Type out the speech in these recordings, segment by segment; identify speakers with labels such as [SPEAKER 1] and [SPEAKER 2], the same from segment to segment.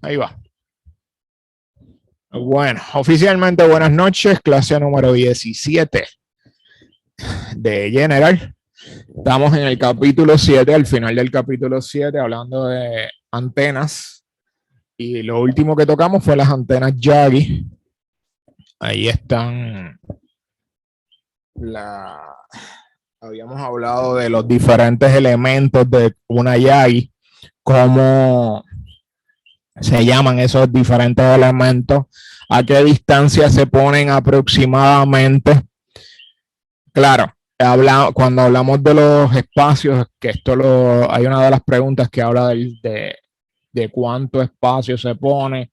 [SPEAKER 1] Ahí va. Bueno, oficialmente buenas noches, clase número 17 de General. Estamos en el capítulo 7, al final del capítulo 7, hablando de antenas. Y lo último que tocamos fue las antenas Yagi. Ahí están habíamos hablado de los diferentes elementos de una Yagi, cómo se llaman esos diferentes elementos, a qué distancia se ponen aproximadamente. Claro, cuando hablamos de los espacios, que hay una de las preguntas que habla de cuánto espacio se pone.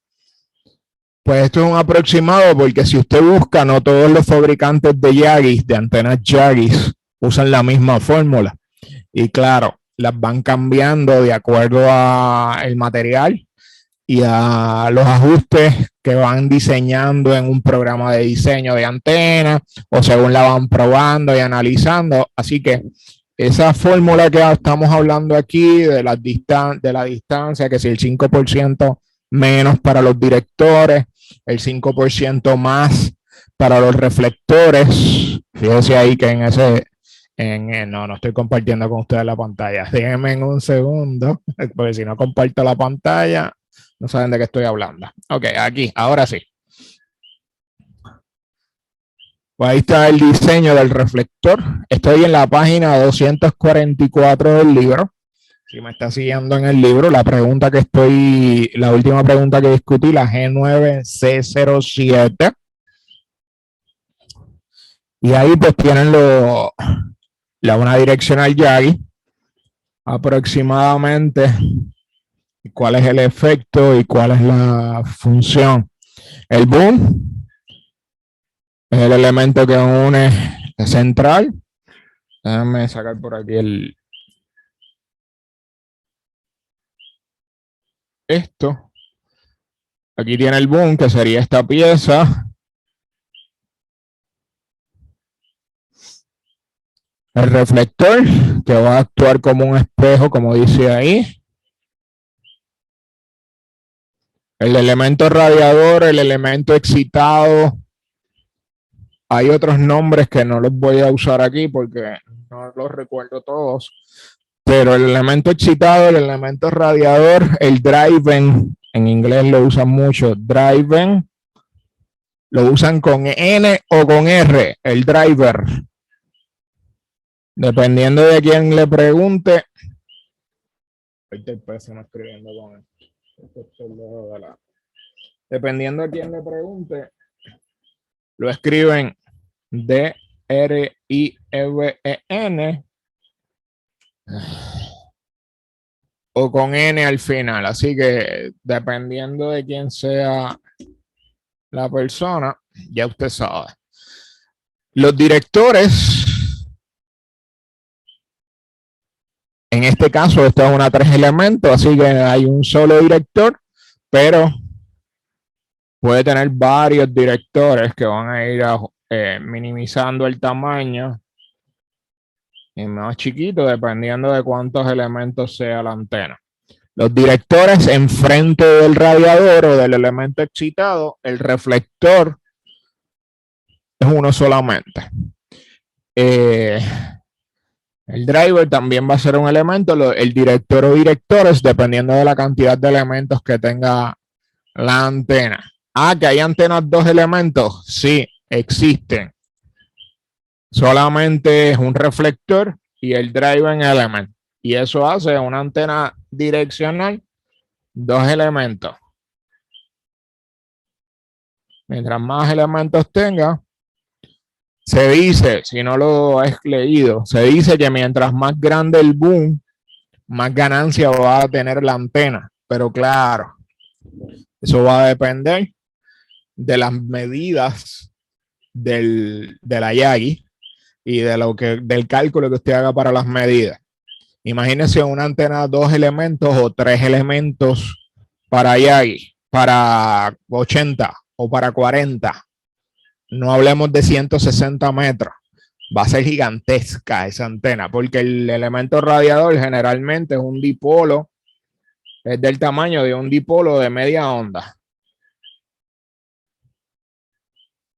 [SPEAKER 1] Pues esto es un aproximado porque si usted busca, no todos los fabricantes de Yagis, de antenas Yagis, usan la misma fórmula. Y claro, las van cambiando de acuerdo al material y a los ajustes que van diseñando en un programa de diseño de antena o según la van probando y analizando. Así que esa fórmula que estamos hablando aquí de la distancia, que si el 5% menos para los directores, el 5% más para los reflectores. Fíjense ahí que no estoy compartiendo con ustedes la pantalla. Déjenme en un segundo, porque si no comparto la pantalla, no saben de qué estoy hablando. Ok, aquí, ahora sí. Pues ahí está el diseño del reflector. Estoy en la página 244 del libro. Si me está siguiendo en el libro, la última pregunta que discutí, la G9C07. Y ahí pues tienen una direccional Yagi, aproximadamente cuál es el efecto y cuál es la función. El boom es el elemento que une la central. Déjame sacar por aquí esto. Aquí tiene el boom, que sería esta pieza. El reflector, que va a actuar como un espejo, como dice ahí. El elemento radiador, el elemento excitado. Hay otros nombres que no los voy a usar aquí porque no los recuerdo todos. Pero el elemento excitado, el elemento radiador, el driven, en inglés lo usan mucho, driven, lo usan con N o con R, el driver. Dependiendo de quién le pregunte. Dependiendo de quién le pregunte, lo escriben D-R-I-V-E-N o con N al final. Así que dependiendo de quién sea la persona, ya usted sabe. Los directores, en este caso, esto es una 3 elementos, así que hay un solo director, pero puede tener varios directores que van a ir minimizando el tamaño y más chiquito, dependiendo de cuántos elementos sea la antena. Los directores enfrente del radiador o del elemento excitado, el reflector es uno solamente. El driver también va a ser un elemento, el director o directores, dependiendo de la cantidad de elementos que tenga la antena. Que hay antenas 2 elementos. Sí, existen. Solamente es un reflector y el driver element. Y eso hace una antena direccional, 2 elementos. Mientras más elementos tenga, se dice, si no lo has leído, se dice que mientras más grande el boom, más ganancia va a tener la antena. Pero claro, eso va a depender de las medidas de la Yagi y del cálculo que usted haga para las medidas. Imagínese una antena 2 elementos o 3 elementos para Yagi, para 80 o para 40. No hablemos de 160 metros. Va a ser gigantesca esa antena, porque el elemento radiador generalmente es un dipolo es del tamaño de un dipolo de media onda.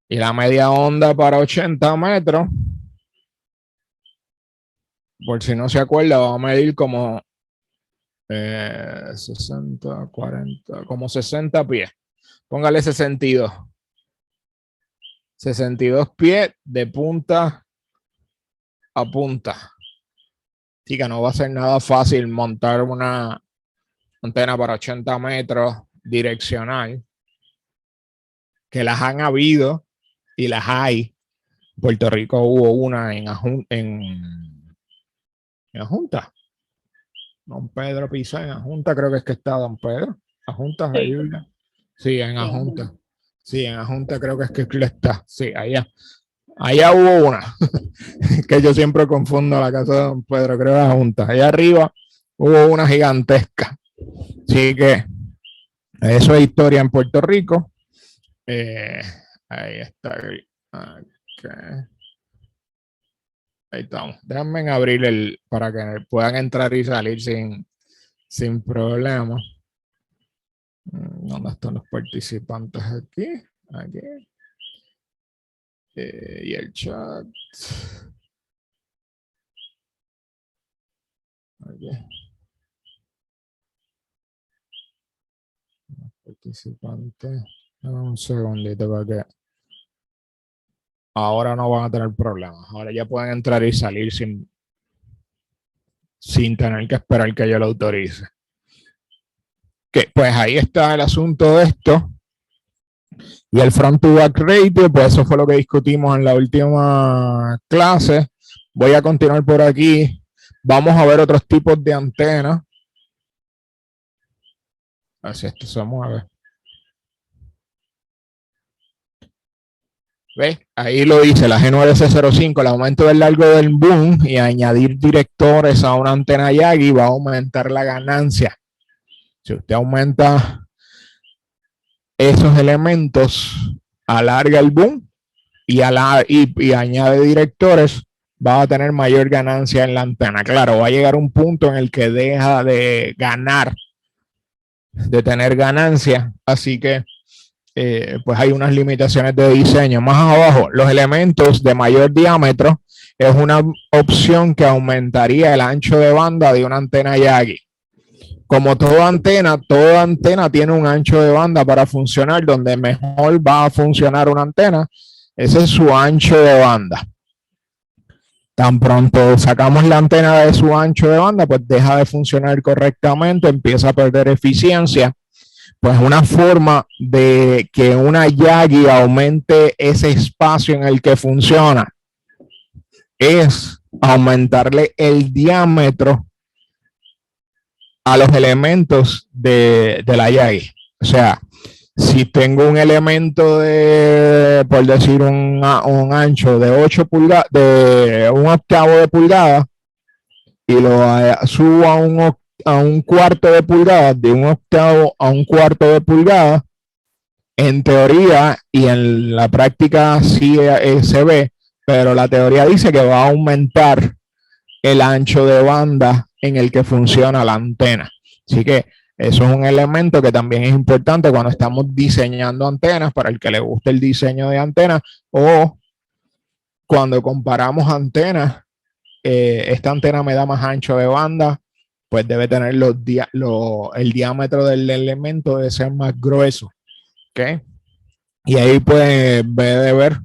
[SPEAKER 1] Y la media onda para 80 metros, por si no se acuerda, va a medir como 60, 40, como 60 pies. Póngale 62. 62 pies de punta a punta. Así que no va a ser nada fácil montar una antena para 80 metros direccional, que las han habido y las hay. En Puerto Rico hubo una en Ajunta. Don Pedro Pizá en Ajunta, creo que es que está Don Pedro. Ajunta,
[SPEAKER 2] Sí.
[SPEAKER 1] Sí, en Ajunta. Sí, en Ajunta creo que es que está. Sí, allá. Allá hubo una. Que yo siempre confundo la casa de Don Pedro, creo que es Ajunta. Allá arriba hubo una gigantesca. Así que eso es historia en Puerto Rico. Ahí está. Okay. Ahí estamos. Déjenme abrir para que puedan entrar y salir sin problema. ¿Dónde están los participantes aquí? Aquí. Y el chat. Aquí. Los participantes. Un segundito para que. Ahora no van a tener problemas. Ahora ya pueden entrar y salir sin tener que esperar que yo lo autorice. Que pues ahí está el asunto de esto. Y el front to back ratio, pues eso fue lo que discutimos en la última clase. Voy a continuar por aquí. Vamos a ver otros tipos de antenas. A ver si esto se mueve. ¿Ves? Ahí lo dice la G9C05, el aumento del largo del boom y añadir directores a una antena Yagi va a aumentar la ganancia. Si usted aumenta esos elementos, alarga el boom y añade directores, va a tener mayor ganancia en la antena. Claro, va a llegar un punto en el que deja de ganar, de tener ganancia, así que pues hay unas limitaciones de diseño. Más abajo, los elementos de mayor diámetro es una opción que aumentaría el ancho de banda de una antena Yagi. Como toda antena tiene un ancho de banda para funcionar. Donde mejor va a funcionar una antena, ese es su ancho de banda. Tan pronto sacamos la antena de su ancho de banda, pues deja de funcionar correctamente, empieza a perder eficiencia. Pues una forma de que una Yagi aumente ese espacio en el que funciona es aumentarle el diámetro a los elementos de la Yagi. O sea, si tengo un elemento de, por decir, un ancho de 8 pulgadas, de un octavo de pulgada, y lo subo a un cuarto de pulgada, de un octavo a un cuarto de pulgada, en teoría y en la práctica sí se ve, pero la teoría dice que va a aumentar el ancho de banda en el que funciona la antena. Así que eso es un elemento que también es importante cuando estamos diseñando antenas, para el que le guste el diseño de antenas, o cuando comparamos antenas. Esta antena me da más ancho de banda, pues debe tener el diámetro del elemento debe ser más grueso. ¿Okay? Y ahí puede ver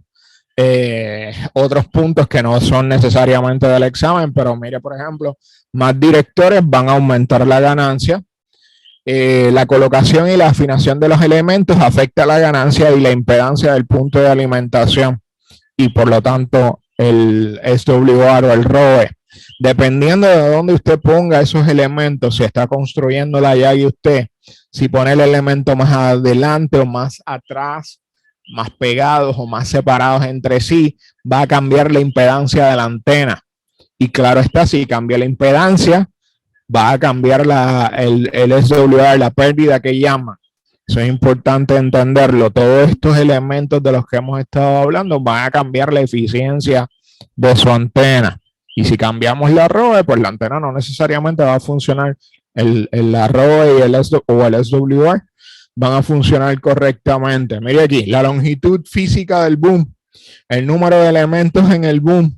[SPEAKER 1] otros puntos que no son necesariamente del examen, pero mire, por ejemplo, más directores van a aumentar la ganancia. La colocación y la afinación de los elementos afecta la ganancia y la impedancia del punto de alimentación, y por lo tanto el SWR o el ROE. Dependiendo de dónde usted ponga esos elementos, si está construyendo la Yagi usted, si pone el elemento más adelante o más atrás, más pegados o más separados entre sí, va a cambiar la impedancia de la antena. Y claro está, si cambia la impedancia, va a cambiar el SWR, la pérdida que llaman. Eso es importante entenderlo. Todos estos elementos de los que hemos estado hablando van a cambiar la eficiencia de su antena. Y si cambiamos la ROE, pues la antena no necesariamente va a funcionar el arroba y o el SWR van a funcionar correctamente. Mire aquí, la longitud física del boom, el número de elementos en el boom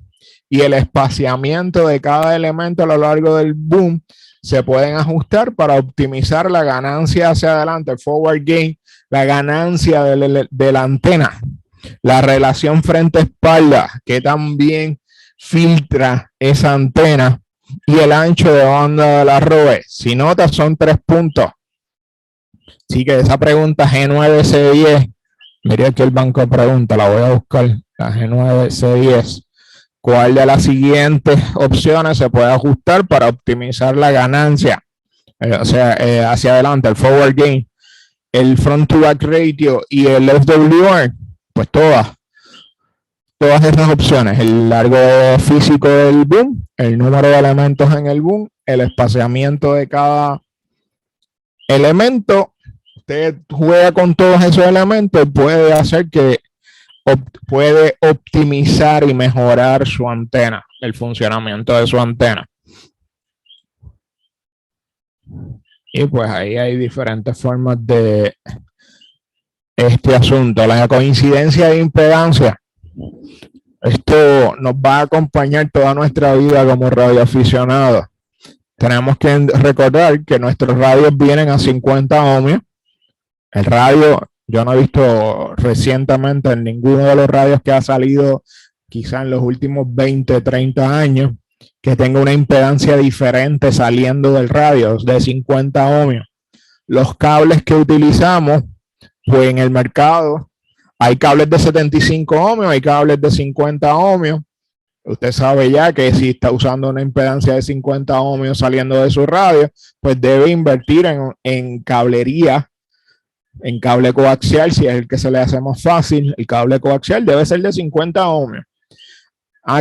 [SPEAKER 1] y el espaciamiento de cada elemento a lo largo del boom se pueden ajustar para optimizar la ganancia hacia adelante, el forward gain, la ganancia de la antena, la relación frente-espalda, que también filtra esa antena, y el ancho de banda de la ROE. Si notas, son 3 puntos. Así que esa pregunta G9, C10, mira aquí el banco de preguntas, la voy a buscar, la G9, C10. ¿Cuál de las siguientes opciones se puede ajustar para optimizar la ganancia? O sea, hacia adelante, el forward gain, el front to back ratio y el FWR, pues todas esas opciones, el largo físico del boom, el número de elementos en el boom, el espaciamiento de cada elemento. Usted juega con todos esos elementos y puede hacer que puede optimizar y mejorar su antena, el funcionamiento de su antena. Y pues ahí hay diferentes formas de este asunto. La coincidencia de impedancia. Esto nos va a acompañar toda nuestra vida como radioaficionados. Tenemos que recordar que nuestros radios vienen a 50 ohmios. El radio, yo no he visto recientemente en ninguno de los radios que ha salido quizá en los últimos 20, 30 años, que tenga una impedancia diferente saliendo del radio de 50 ohmios. Los cables que utilizamos, pues en el mercado hay cables de 75 ohmios, hay cables de 50 ohmios. Usted sabe ya que si está usando una impedancia de 50 ohmios saliendo de su radio, pues debe invertir en cablería, en cable coaxial, si es el que se le hace más fácil. El cable coaxial debe ser de 50 ohmios.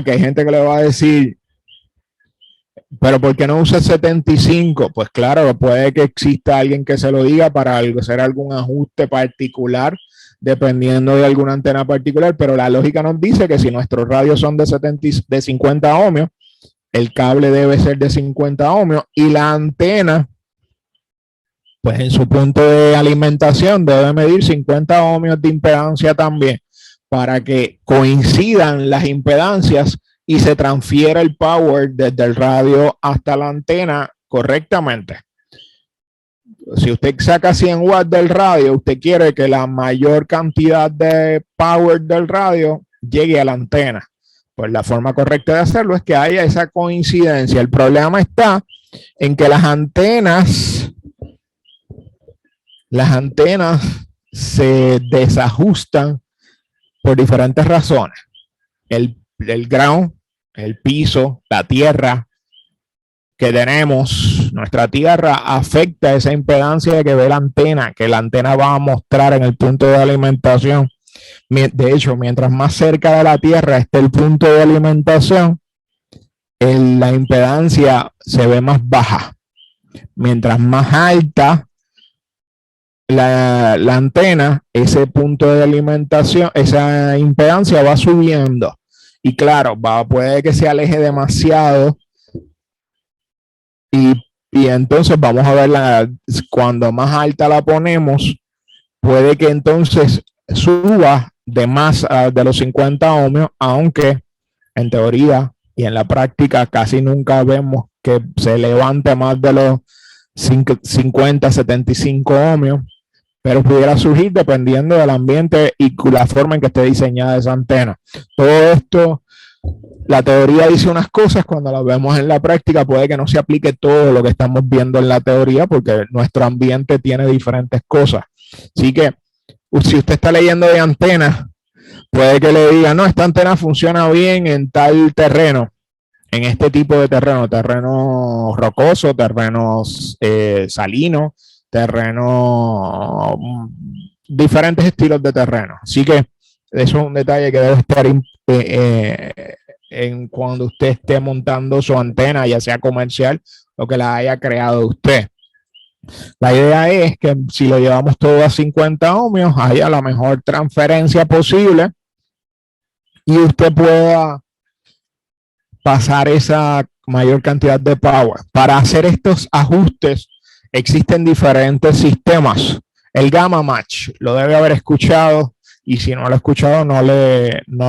[SPEAKER 1] Que hay gente que le va a decir, pero ¿por qué no usa 75? Pues claro, puede que exista alguien que se lo diga para hacer algún ajuste particular, dependiendo de alguna antena particular, pero la lógica nos dice que si nuestros radios son de 50 ohmios, el cable debe ser de 50 ohmios y la antena, pues en su punto de alimentación debe medir 50 ohmios de impedancia también, para que coincidan las impedancias y se transfiera el power desde el radio hasta la antena correctamente. Si usted saca 100 watts del radio, usted quiere que la mayor cantidad de power del radio llegue a la antena. Pues la forma correcta de hacerlo es que haya esa coincidencia. El problema está en que las antenas se desajustan por diferentes razones. El ground, el piso, la tierra que tenemos, nuestra tierra afecta esa impedancia que ve la antena, que la antena va a mostrar en el punto de alimentación. De hecho, mientras más cerca de la tierra esté el punto de alimentación, la impedancia se ve más baja. Mientras más alta la antena, ese punto de alimentación, esa impedancia va subiendo. Y claro, puede que se aleje demasiado y entonces vamos a ver, cuando más alta la ponemos, puede que entonces suba de más de los 50 ohmios, aunque en teoría y en la práctica casi nunca vemos que se levante más de los 50, 75 ohmios, pero pudiera surgir dependiendo del ambiente y la forma en que esté diseñada esa antena. Todo esto, la teoría dice unas cosas, cuando las vemos en la práctica puede que no se aplique todo lo que estamos viendo en la teoría, porque nuestro ambiente tiene diferentes cosas. Así que si usted está leyendo de antenas, puede que le diga, no, esta antena funciona bien en tal terreno, en este tipo de terreno, terreno rocoso, terrenos salinos, terreno, diferentes estilos de terreno. Así que eso es un detalle que debe estar en cuando usted esté montando su antena, ya sea comercial o que la haya creado usted. La idea es que si lo llevamos todo a 50 ohmios, haya la mejor transferencia posible y usted pueda pasar esa mayor cantidad de power. Para hacer estos ajustes existen diferentes sistemas. El Gamma Match lo debe haber escuchado y si no lo ha escuchado no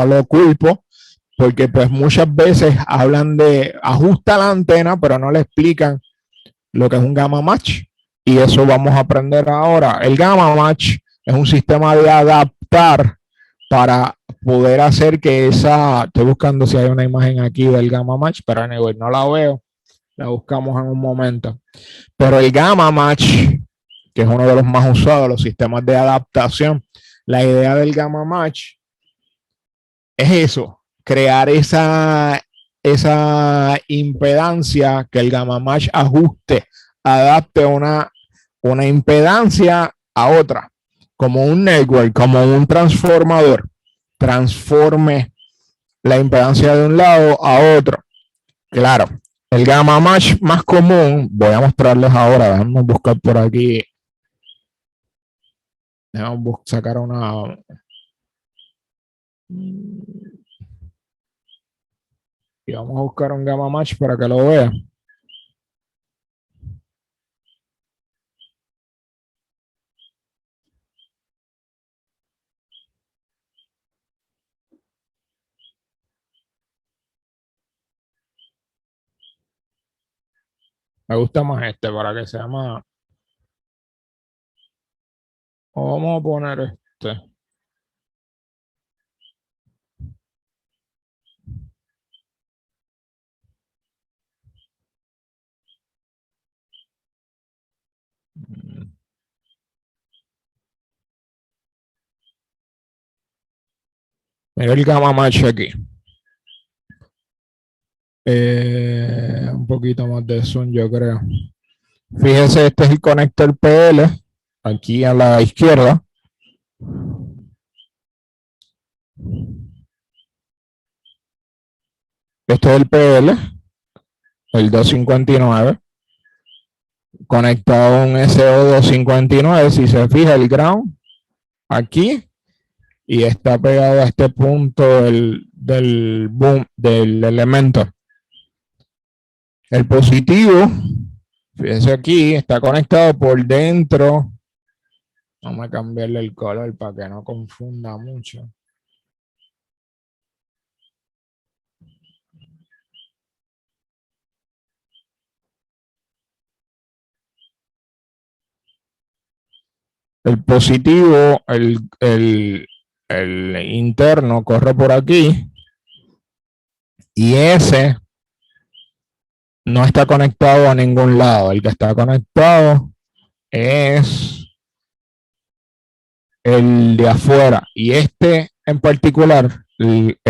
[SPEAKER 1] lo culpo, porque pues muchas veces hablan de ajusta la antena, pero no le explican lo que es un Gamma Match, y eso vamos a aprender ahora. El Gamma Match es un sistema de adaptar para poder hacer que estoy buscando si hay una imagen aquí del Gamma Match, pero anyway, no la veo, la buscamos en un momento. Pero el Gamma Match, que es uno de los más usados, los sistemas de adaptación, la idea del Gamma Match es eso, crear esa impedancia, que el Gamma Match ajuste, adapte una impedancia a otra, como un network, como un transformador, transforme la impedancia de un lado a otro. Claro, el Gamma Match más común, voy a mostrarles ahora, déjenme buscar por aquí, déjenme sacar una... Y vamos a buscar un Gamma Match para que lo vean. Me gusta más este para que sea más... Vamos a poner este. Mira el Gamma Match aquí. Un poquito más de zoom, yo creo. Fíjese, este es el conector PL, aquí a la izquierda. Este es el PL, el 259, conectado a un SO259. Si se fija, el ground aquí, y está pegado a este punto del boom del elemento. El positivo, fíjense aquí, está conectado por dentro. Vamos a cambiarle el color para que no confunda mucho. El positivo, el interno corre por aquí, y ese no está conectado a ningún lado. El que está conectado es el de afuera, y este en particular, el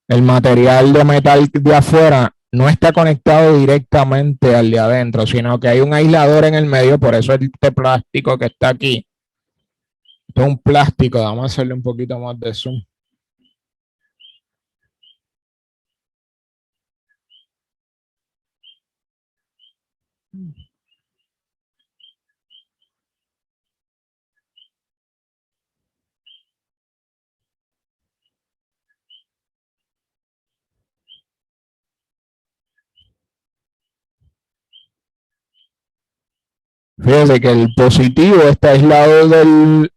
[SPEAKER 1] material de metal de afuera no está conectado directamente al de adentro, sino que hay un aislador en el medio. Por eso este plástico que está aquí, esto es un plástico. Vamos a hacerle un poquito más de zoom. Fíjese que el positivo está aislado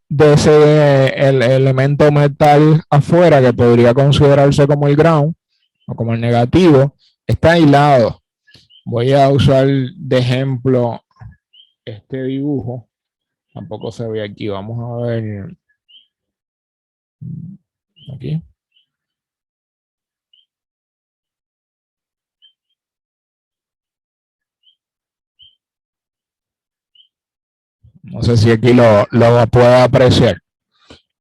[SPEAKER 1] de ese el elemento metal afuera, que podría considerarse como el ground o como el negativo. Está aislado. Voy a usar de ejemplo este dibujo. Tampoco se ve aquí. Vamos a ver aquí. No sé si aquí lo puedo apreciar.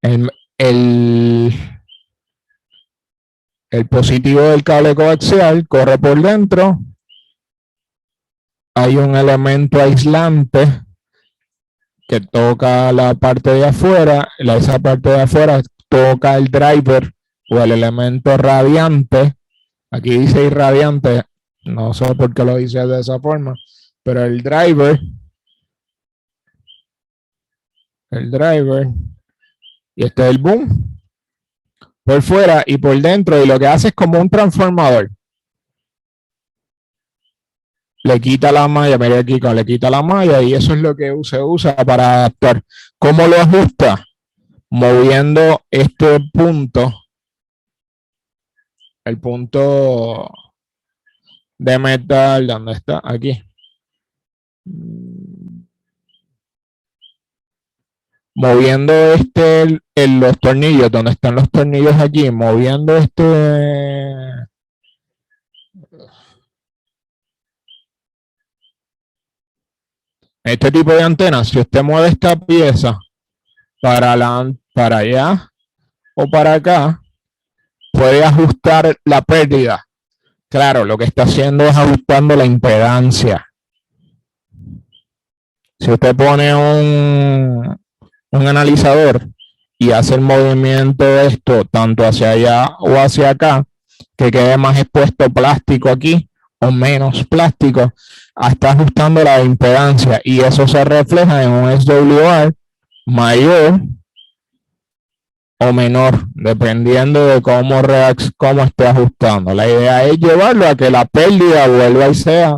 [SPEAKER 1] El, el, el positivo del cable coaxial corre por dentro. Hay un elemento aislante que toca la parte de afuera. Esa parte de afuera toca el driver o el elemento radiante. Aquí dice irradiante, no sé por qué lo dice de esa forma, pero el driver, y este es el boom, por fuera y por dentro, y lo que hace es como un transformador. le quita la malla, mira aquí, le quita la malla y eso es lo que se usa para adaptar. ¿Cómo lo ajusta? Moviendo este punto, el punto de metal, ¿dónde está? Aquí. Moviendo los tornillos, donde están los tornillos aquí, moviendo este tipo de antenas. Si usted mueve esta pieza para allá o para acá, puede ajustar la pérdida. Claro, lo que está haciendo es ajustando la impedancia. Si usted pone un analizador y hace el movimiento de esto tanto hacia allá o hacia acá, que quede más expuesto plástico aquí o menos plástico, está ajustando la impedancia y eso se refleja en un SWR mayor o menor, dependiendo de cómo esté ajustando. La idea es llevarlo a que la pérdida vuelva y sea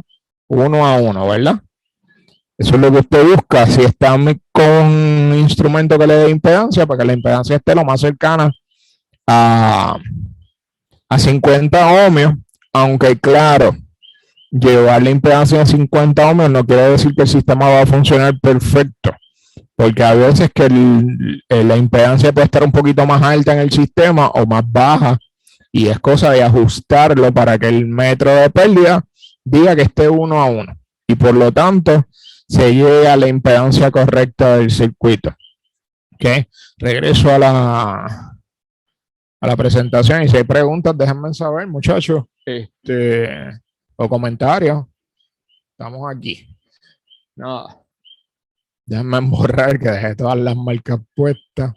[SPEAKER 1] 1-1, ¿verdad? Eso es lo que usted busca. Si está con un instrumento que le dé impedancia, para que la impedancia esté lo más cercana a 50 ohmios, aunque claro, llevar la impedancia a 50 ohmios no quiere decir que el sistema va a funcionar perfecto, porque a veces que la impedancia puede estar un poquito más alta en el sistema o más baja, y es cosa de ajustarlo para que el metro de pérdida diga que esté 1-1 y por lo tanto se llegue a la impedancia correcta del circuito. ¿Okay? Regreso a la presentación y si hay preguntas déjenme saber, muchachos, o comentarios. Estamos aquí. Nada. Déjenme borrar que dejé todas las marcas puestas.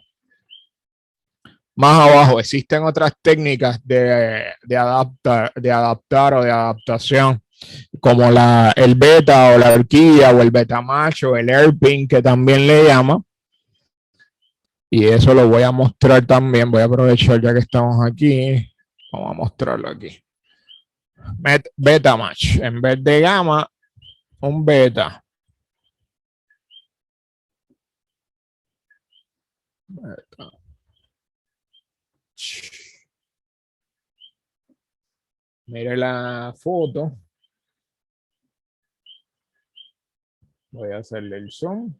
[SPEAKER 1] Más abajo existen otras técnicas de adaptar o de adaptación, como el beta o la horquilla o el beta macho, el airpin que también le llama. Y eso lo voy a mostrar también. Voy a aprovechar ya que estamos aquí. Vamos a mostrarlo aquí. Beta match. En vez de gamma, un beta. Mire la foto. Voy a hacerle el zoom.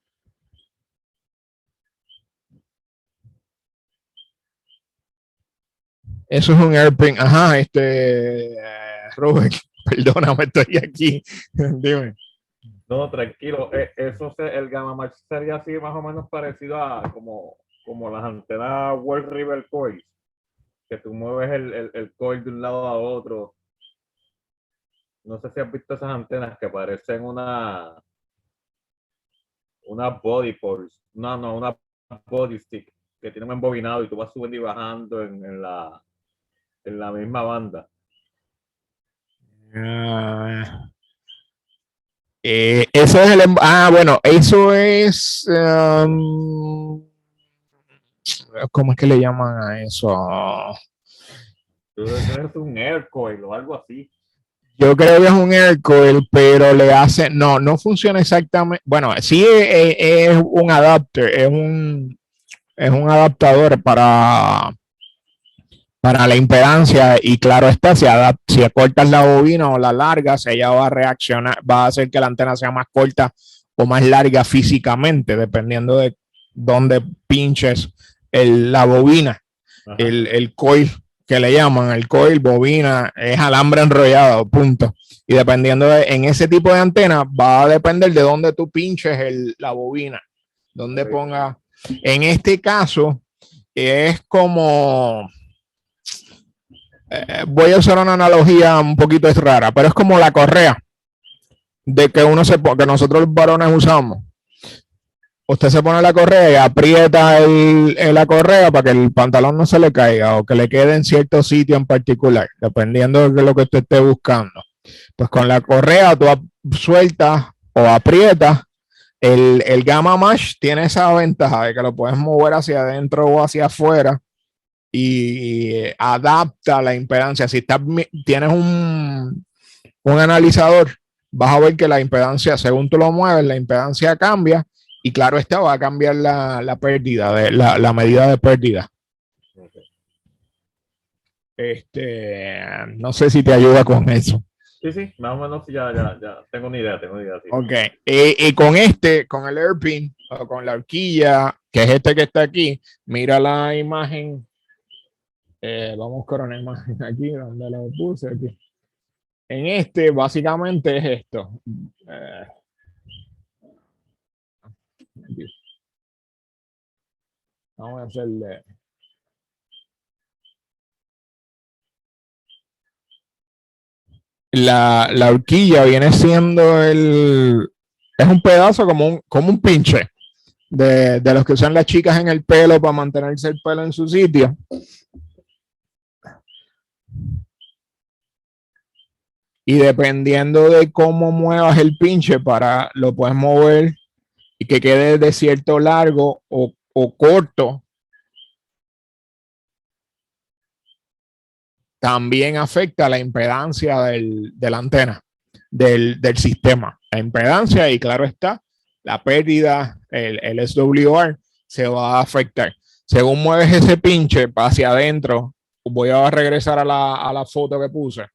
[SPEAKER 1] Eso es un airpin. Ajá, Rubén, perdóname, estoy aquí. Dime.
[SPEAKER 2] No, tranquilo. El Gamma Match sería así más o menos parecido a como las antenas World River Coils, que tú mueves el coil de un lado a otro. No sé si has visto esas antenas que parecen una body pulse. No, una body stick que tiene un embobinado y tú vas subiendo y bajando en la misma banda.
[SPEAKER 1] Eso es bueno, eso es ¿cómo es que le llaman a eso?
[SPEAKER 2] Es un air coil o algo así.
[SPEAKER 1] Yo creo que es un air coil, pero le hace, no funciona exactamente. Bueno, sí es un adapter, es un adaptador para la impedancia y claro está, si cortas la bobina o la largas, ella va a reaccionar, va a hacer que la antena sea más corta o más larga físicamente, dependiendo de dónde pinches la bobina, el coil que le llaman, el coil, bobina, es alambre enrollado, punto. Y dependiendo en ese tipo de antena, va a depender de dónde tú pinches la bobina, dónde ponga. En este caso, es como voy a usar una analogía un poquito rara, pero es como la correa de que que nosotros los varones usamos. Usted se pone la correa y aprieta la correa para que el pantalón no se le caiga o que le quede en cierto sitio en particular, dependiendo de lo que usted esté buscando. Pues con la correa tú sueltas o aprietas. El Gamma Match tiene esa ventaja de que lo puedes mover hacia adentro o hacia afuera y adapta la impedancia. Si tienes un analizador vas a ver que la impedancia, según tú lo mueves, la impedancia cambia y claro, esta va a cambiar la pérdida, la medida de pérdida.
[SPEAKER 2] Okay.
[SPEAKER 1] No sé si te ayuda con eso.
[SPEAKER 2] Sí, más o menos ya tengo una idea, sí.
[SPEAKER 1] Ok, y con el airpin o con la horquilla, que es que está aquí, mira la imagen. Vamos con una imagen aquí, donde lo puse aquí. Básicamente es esto. Vamos a hacerle. La horquilla viene siendo es un pedazo como un pinche de los que usan las chicas en el pelo para mantenerse el pelo en su sitio. Y dependiendo de cómo muevas el pinche, lo puedes mover y que quede de cierto largo o corto. También afecta la impedancia de la antena, del sistema. La impedancia y claro está, la pérdida, el SWR se va a afectar. Según mueves ese pinche hacia adentro, voy a regresar a la foto que puse.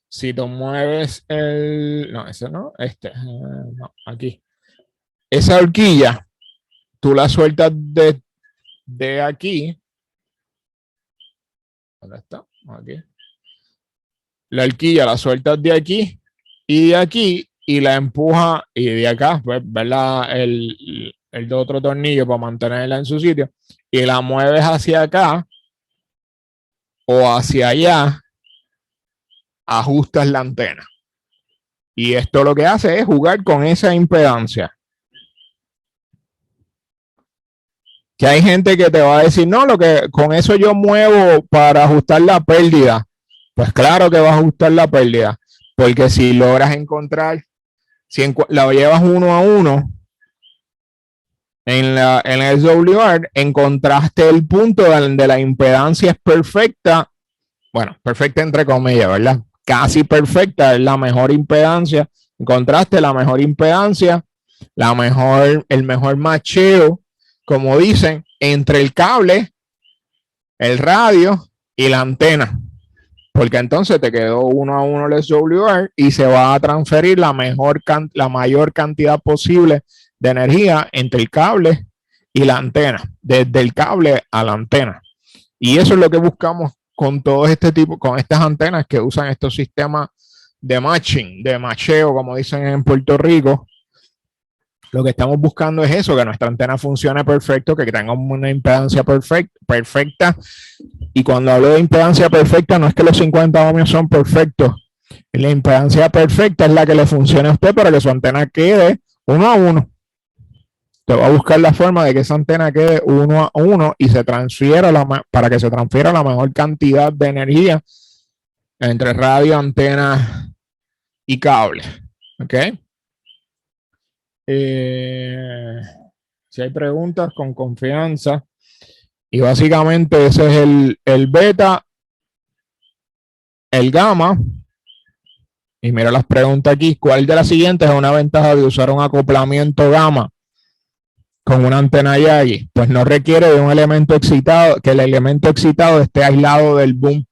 [SPEAKER 1] Si tú mueves no, ese no, no, aquí. Esa horquilla, tú la sueltas de aquí. ¿Dónde está? Aquí. La horquilla la sueltas de aquí y de aquí y la empuja y de acá, pues, ¿verdad? El de otro tornillo para mantenerla en su sitio y la mueves hacia acá o hacia allá, ajustas la antena. Y esto lo que hace es jugar con esa impedancia. Que hay gente que te va a decir, no, con eso yo muevo para ajustar la pérdida. Pues claro que vas a ajustar la pérdida, porque si logras encontrar, si la llevas 1 a 1 en el SWR, encontraste el punto donde la impedancia es perfecta, bueno, perfecta entre comillas, ¿verdad? Casi perfecta, es la mejor impedancia, encontraste la mejor impedancia, el mejor macheo, como dicen, entre el cable, el radio y la antena. Porque entonces te quedó 1 a 1 el SWR y se va a transferir la mayor cantidad posible de energía entre el cable y la antena, desde el cable a la antena. Y eso es lo que buscamos con todo con estas antenas que usan estos sistemas de matching, de macheo, como dicen en Puerto Rico. Lo que estamos buscando es eso, que nuestra antena funcione perfecto, que tenga una impedancia perfecta. Y cuando hablo de impedancia perfecta, no es que los 50 ohmios son perfectos. La impedancia perfecta es la que le funcione a usted para que su antena quede 1 a 1. Te va a buscar la forma de que esa antena quede 1 a 1 y se transfiera para que se transfiera la mejor cantidad de energía entre radio, antena y cable. ¿Ok? Si hay preguntas, con confianza. Y básicamente ese es el beta, el gamma. Y mira las preguntas aquí. ¿Cuál de las siguientes es una ventaja de usar un acoplamiento gamma con una antena Yagi? Pues no requiere de un elemento excitado, que el elemento excitado esté aislado del boom.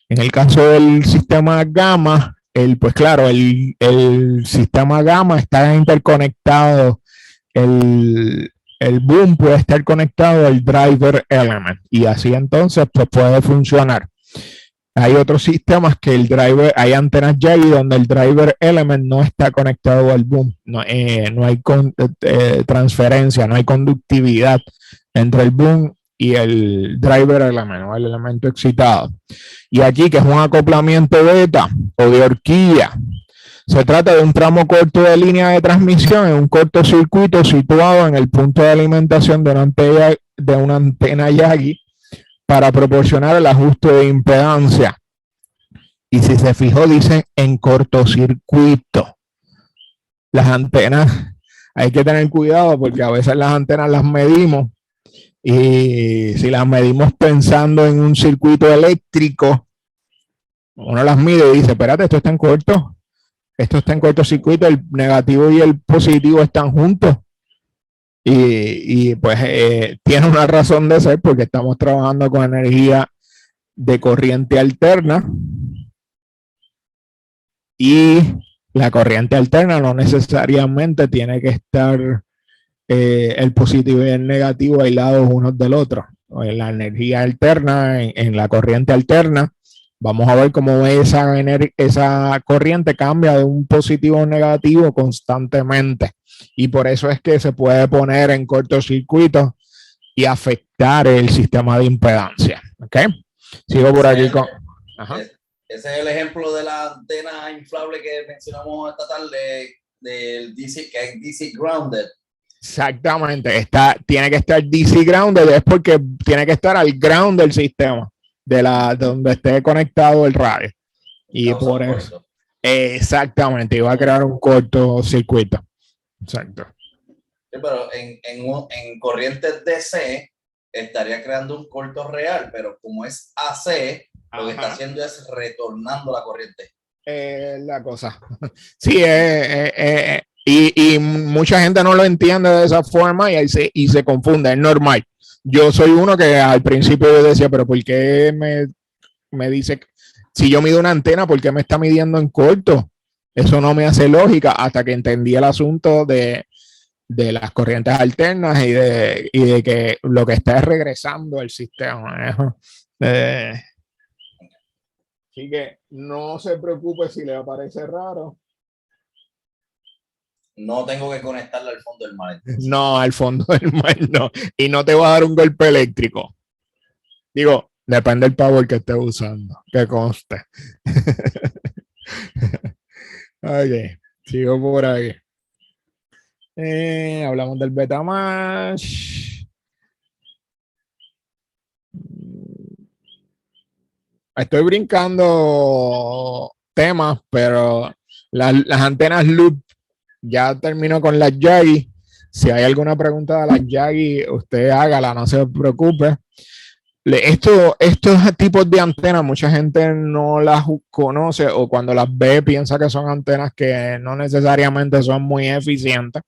[SPEAKER 1] En el caso del sistema gamma, pues claro, el sistema gamma está interconectado. El boom puede estar conectado al driver element y así entonces pues puede funcionar. Hay otros sistemas que hay antenas Yagi donde el driver element no está conectado al boom, no hay transferencia, no hay conductividad entre el boom y el driver element, o el elemento excitado. Y aquí, que es un acoplamiento beta o de horquilla, se trata de un tramo corto de línea de transmisión en un cortocircuito situado en el punto de alimentación de una antena Yagi para proporcionar el ajuste de impedancia. Y si se fijó, dice en cortocircuito. Las antenas, hay que tener cuidado porque a veces las antenas las medimos y si las medimos pensando en un circuito eléctrico, uno las mide y dice, espérate, esto está en corto. Esto está en cortocircuito, el negativo y el positivo están juntos. Y pues tiene una razón de ser porque estamos trabajando con energía de corriente alterna y la corriente alterna no necesariamente tiene que estar el positivo y el negativo aislados unos del otro. En la energía alterna, en la corriente alterna, vamos a ver cómo esa corriente cambia de un positivo a un negativo constantemente. Y por eso es que se puede poner en cortocircuito y afectar el sistema de impedancia. ¿Ok? Sigo por aquí con...
[SPEAKER 3] Ajá. Ese es el ejemplo de la antena inflable que mencionamos esta tarde del DC, que es DC grounded.
[SPEAKER 1] Exactamente, tiene que estar DC grounded, es porque tiene que estar al ground del sistema, de donde esté conectado el radio. Y por eso, exactamente, iba a crear un cortocircuito. Exacto.
[SPEAKER 3] Sí, pero en corrientes DC estaría creando un corto real, pero como es AC, lo que está haciendo es retornando la corriente.
[SPEAKER 1] La cosa. Sí, y mucha gente no lo entiende de esa forma y se confunde, es normal. Yo soy uno que al principio yo decía, pero ¿por qué me dice, si yo mido una antena, ¿por qué me está midiendo en corto? Eso no me hace lógica hasta que entendí el asunto de las corrientes alternas y de que lo que está es regresando el sistema. Así que no se preocupe si le aparece raro.
[SPEAKER 3] No tengo que conectarla al fondo del mar. Entonces.
[SPEAKER 1] No, al fondo del mar no. Y no te va a dar un golpe eléctrico. Digo, depende del power que estés usando, que conste. Ok, sigo por ahí. Hablamos del Betamax. Estoy brincando temas, pero las antenas loop ya termino con las Yagi. Si hay alguna pregunta de las Yagi, usted hágala, no se preocupe. Estos tipos de antenas, mucha gente no las conoce o cuando las ve piensa que son antenas que no necesariamente son muy eficientes.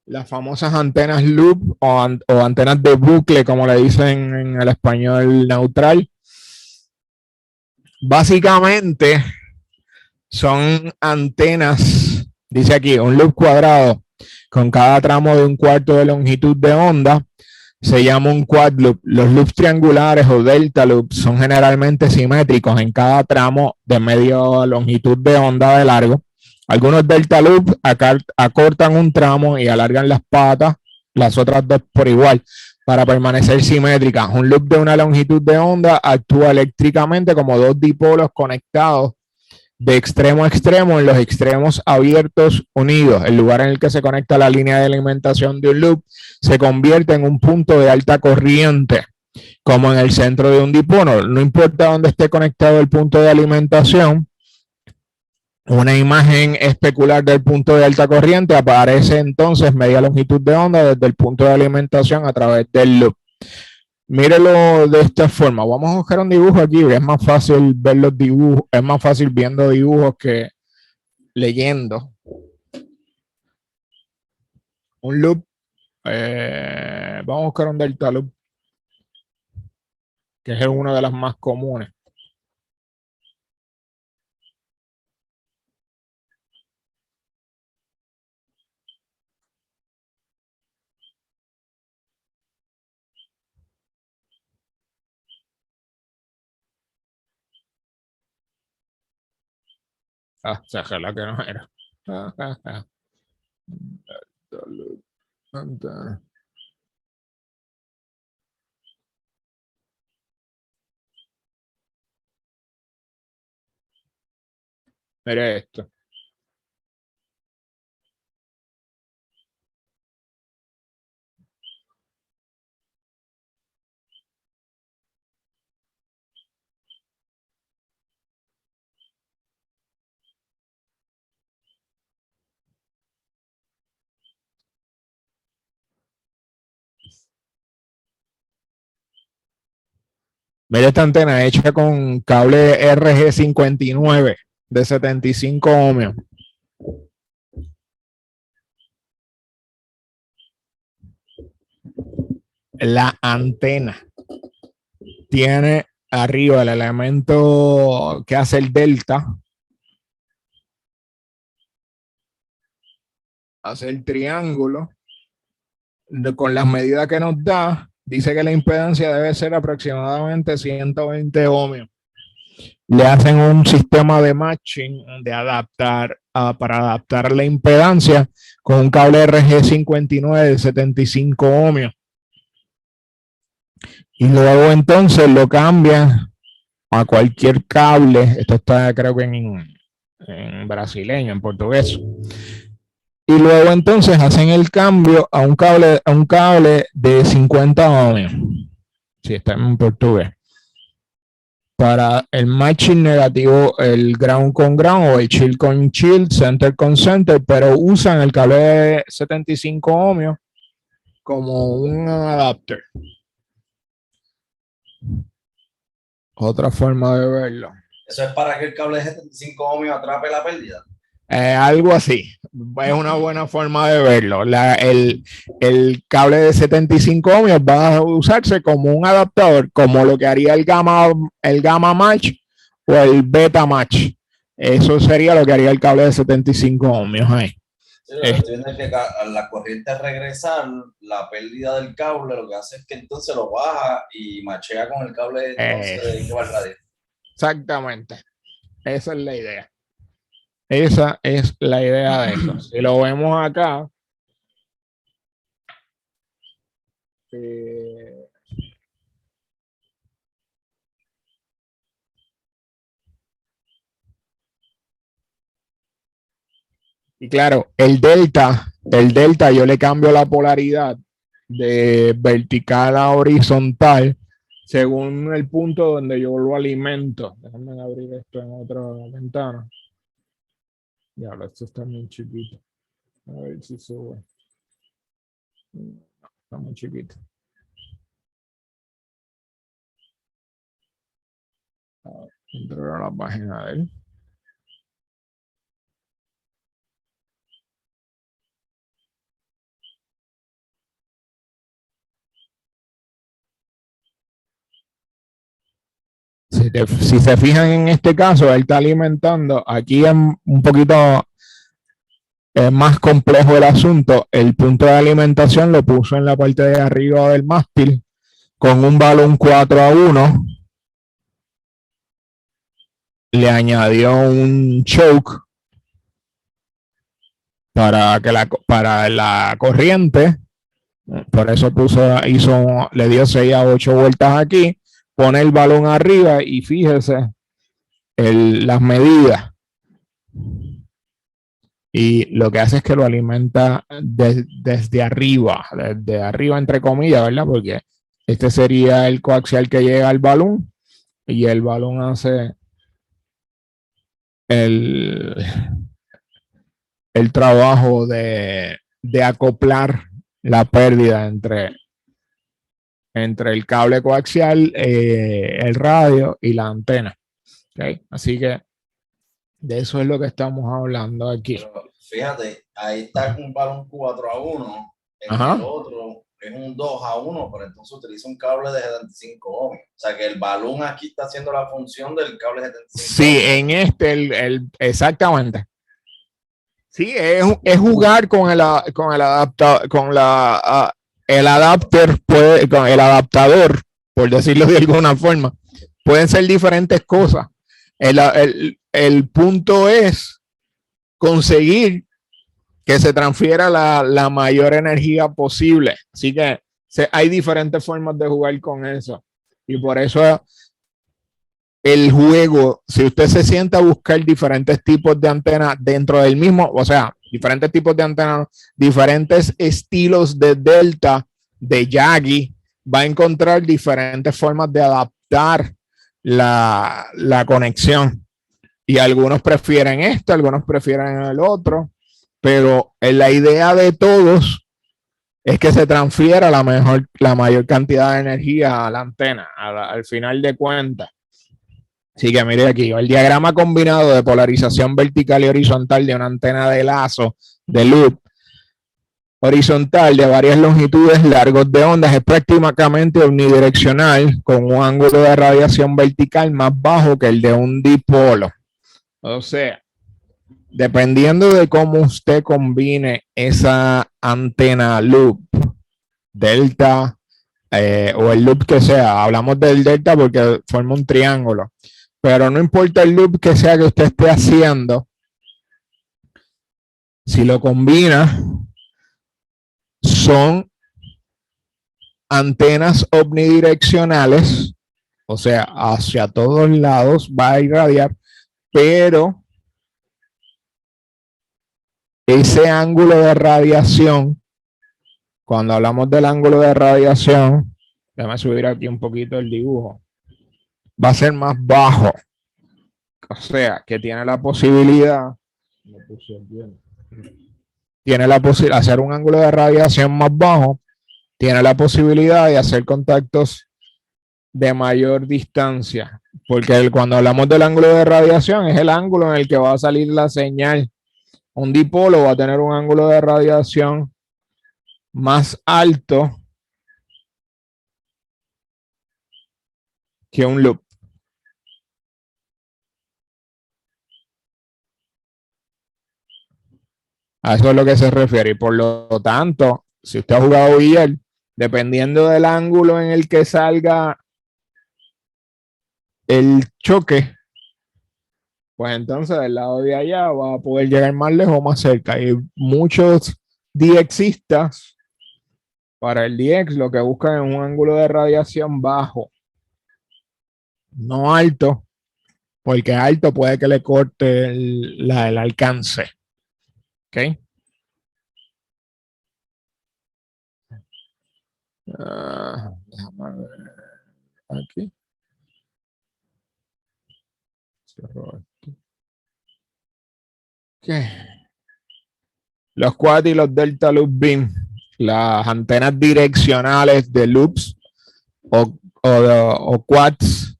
[SPEAKER 1] Las famosas antenas loop o antenas de bucle, como le dicen en el español neutral. Básicamente son antenas, dice aquí, un loop cuadrado con cada tramo de un cuarto de longitud de onda. Se llama un quad loop. Los loops triangulares o delta loops son generalmente simétricos en cada tramo de media longitud de onda de largo. Algunos delta loops acortan un tramo y alargan las patas, las otras dos por igual, para permanecer simétricas. Un loop de una longitud de onda actúa eléctricamente como dos dipolos conectados de extremo a extremo en los extremos abiertos unidos. El lugar en el que se conecta la línea de alimentación de un loop se convierte en un punto de alta corriente, como en el centro de un dipono. No importa dónde esté conectado el punto de alimentación, una imagen especular del punto de alta corriente aparece entonces media longitud de onda desde el punto de alimentación a través del loop. Mírelo de esta forma. Vamos a buscar un dibujo aquí. Es más fácil ver los dibujos. Es más fácil viendo dibujos que leyendo. Un loop. Vamos a buscar un delta loop, que es una de las más comunes. Se jala que no era. Mire esto. Mira esta antena hecha con cable RG59 de 75 ohmios. La antena tiene arriba el elemento que hace el delta, hace el triángulo, con las medidas que nos da, dice que la impedancia debe ser aproximadamente 120 ohmios. Le hacen un sistema de matching de adaptar para adaptar la impedancia con un cable RG59 de 75 ohmios. Y luego entonces lo cambian a cualquier cable. Esto está creo que en brasileño, en portugués. Y luego entonces hacen el cambio a un cable de 50 ohmios. Si está en portugués. Para el matching negativo, el ground con ground o el chill con chill, center con center, pero usan el cable de 75 ohmios como un adapter. Otra forma de verlo.
[SPEAKER 3] Eso es para que el cable de 75 ohmios atrape la pérdida.
[SPEAKER 1] Algo así. Es una buena forma de verlo. El cable de 75 ohmios va a usarse como un adaptador, como lo que haría el gamma match o el beta match. Eso sería lo que haría el cable de 75 ohmios.
[SPEAKER 3] Sí, lo que estoy viendo es que al la corriente regresar, la pérdida del cable lo que hace es que entonces lo baja y machea con el cable que va al radio.
[SPEAKER 1] Exactamente. Esa es la idea. Esa es la idea de eso. Si lo vemos acá, y claro, el delta yo le cambio la polaridad de vertical a horizontal según el punto donde yo lo alimento. Déjame abrir esto en otra ventana. Ya, esto está muy chiquito. A ver si sube. No, está muy chiquito. Entrar a la página de él. Si se fijan en este caso, él está alimentando. Aquí es un poquito más complejo el asunto. El punto de alimentación lo puso en la parte de arriba del mástil con un balón 4-1. Le añadió un choke para la corriente. Por eso le dio 6 a 8 vueltas aquí. Pone el balón arriba y fíjese las medidas. Y lo que hace es que lo alimenta desde arriba entre comillas, ¿verdad? Porque este sería el coaxial que llega al balón y el balón hace el trabajo de acoplar la pérdida entre el cable coaxial, el radio y la antena. ¿Okay? Así que de eso es lo que estamos hablando aquí.
[SPEAKER 3] Pero fíjate, ahí está un balón 4-1, el otro es un 2-1, pero entonces utiliza un cable de 75 ohmios. O sea que el balón aquí está haciendo la función del cable de 75
[SPEAKER 1] sí, ohmios. En este, exactamente. Sí, es jugar con el adaptador, con el adaptador, por decirlo de alguna forma. Pueden ser diferentes cosas. El punto es conseguir que se transfiera la mayor energía posible. Así que hay diferentes formas de jugar con eso. Y por eso el juego, si usted se sienta a buscar diferentes tipos de antenas dentro del mismo, o sea, diferentes tipos de antenas, diferentes estilos de delta, de Yagi, va a encontrar diferentes formas de adaptar la conexión. Y algunos prefieren esto, algunos prefieren el otro, pero la idea de todos es que se transfiera la mayor cantidad de energía a la antena, al final de cuentas. Así que mire aquí, el diagrama combinado de polarización vertical y horizontal de una antena de lazo de loop horizontal de varias longitudes largos de ondas es prácticamente omnidireccional con un ángulo de radiación vertical más bajo que el de un dipolo. O sea, dependiendo de cómo usted combine esa antena loop, delta o el loop que sea, hablamos del delta porque forma un triángulo, pero no importa el loop que sea que usted esté haciendo, si lo combina, son antenas omnidireccionales, o sea, hacia todos lados va a irradiar, pero ese ángulo de radiación, cuando hablamos del ángulo de radiación, déjame subir aquí un poquito el dibujo, va a ser más bajo, o sea, que tiene la posibilidad, hacer un ángulo de radiación más bajo, tiene la posibilidad de hacer contactos de mayor distancia, porque cuando hablamos del ángulo de radiación es el ángulo en el que va a salir la señal. Un dipolo va a tener un ángulo de radiación más alto que un loop. A eso es lo que se refiere. Y por lo tanto, si usted ha jugado billar, dependiendo del ángulo en el que salga el choque, pues entonces del lado de allá va a poder llegar más lejos o más cerca. Y muchos DXistas, para el DX, lo que buscan es un ángulo de radiación bajo, no alto, porque alto puede que le corte el alcance. ¿Ok? Déjame ver aquí. Okay. Los quad y los delta loop beam, las antenas direccionales de loops o quads.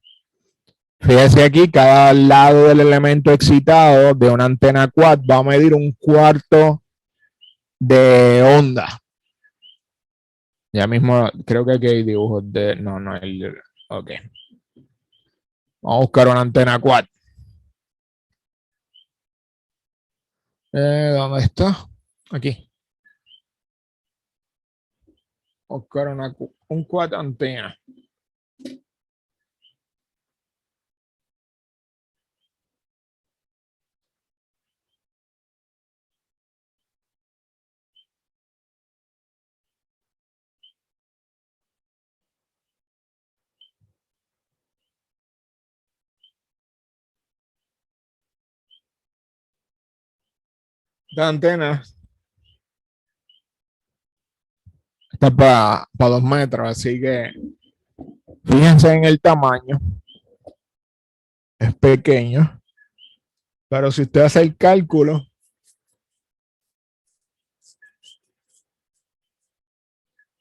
[SPEAKER 1] Fíjese aquí, cada lado del elemento excitado de una antena quad va a medir un cuarto de onda. Ya mismo creo que aquí hay dibujos de... No, ok. Vamos a buscar una antena quad. ¿Dónde está? Aquí. Buscar un quad antena. Esta antena está para 2 metros, así que fíjense en el tamaño. Es pequeño. Pero si usted hace el cálculo,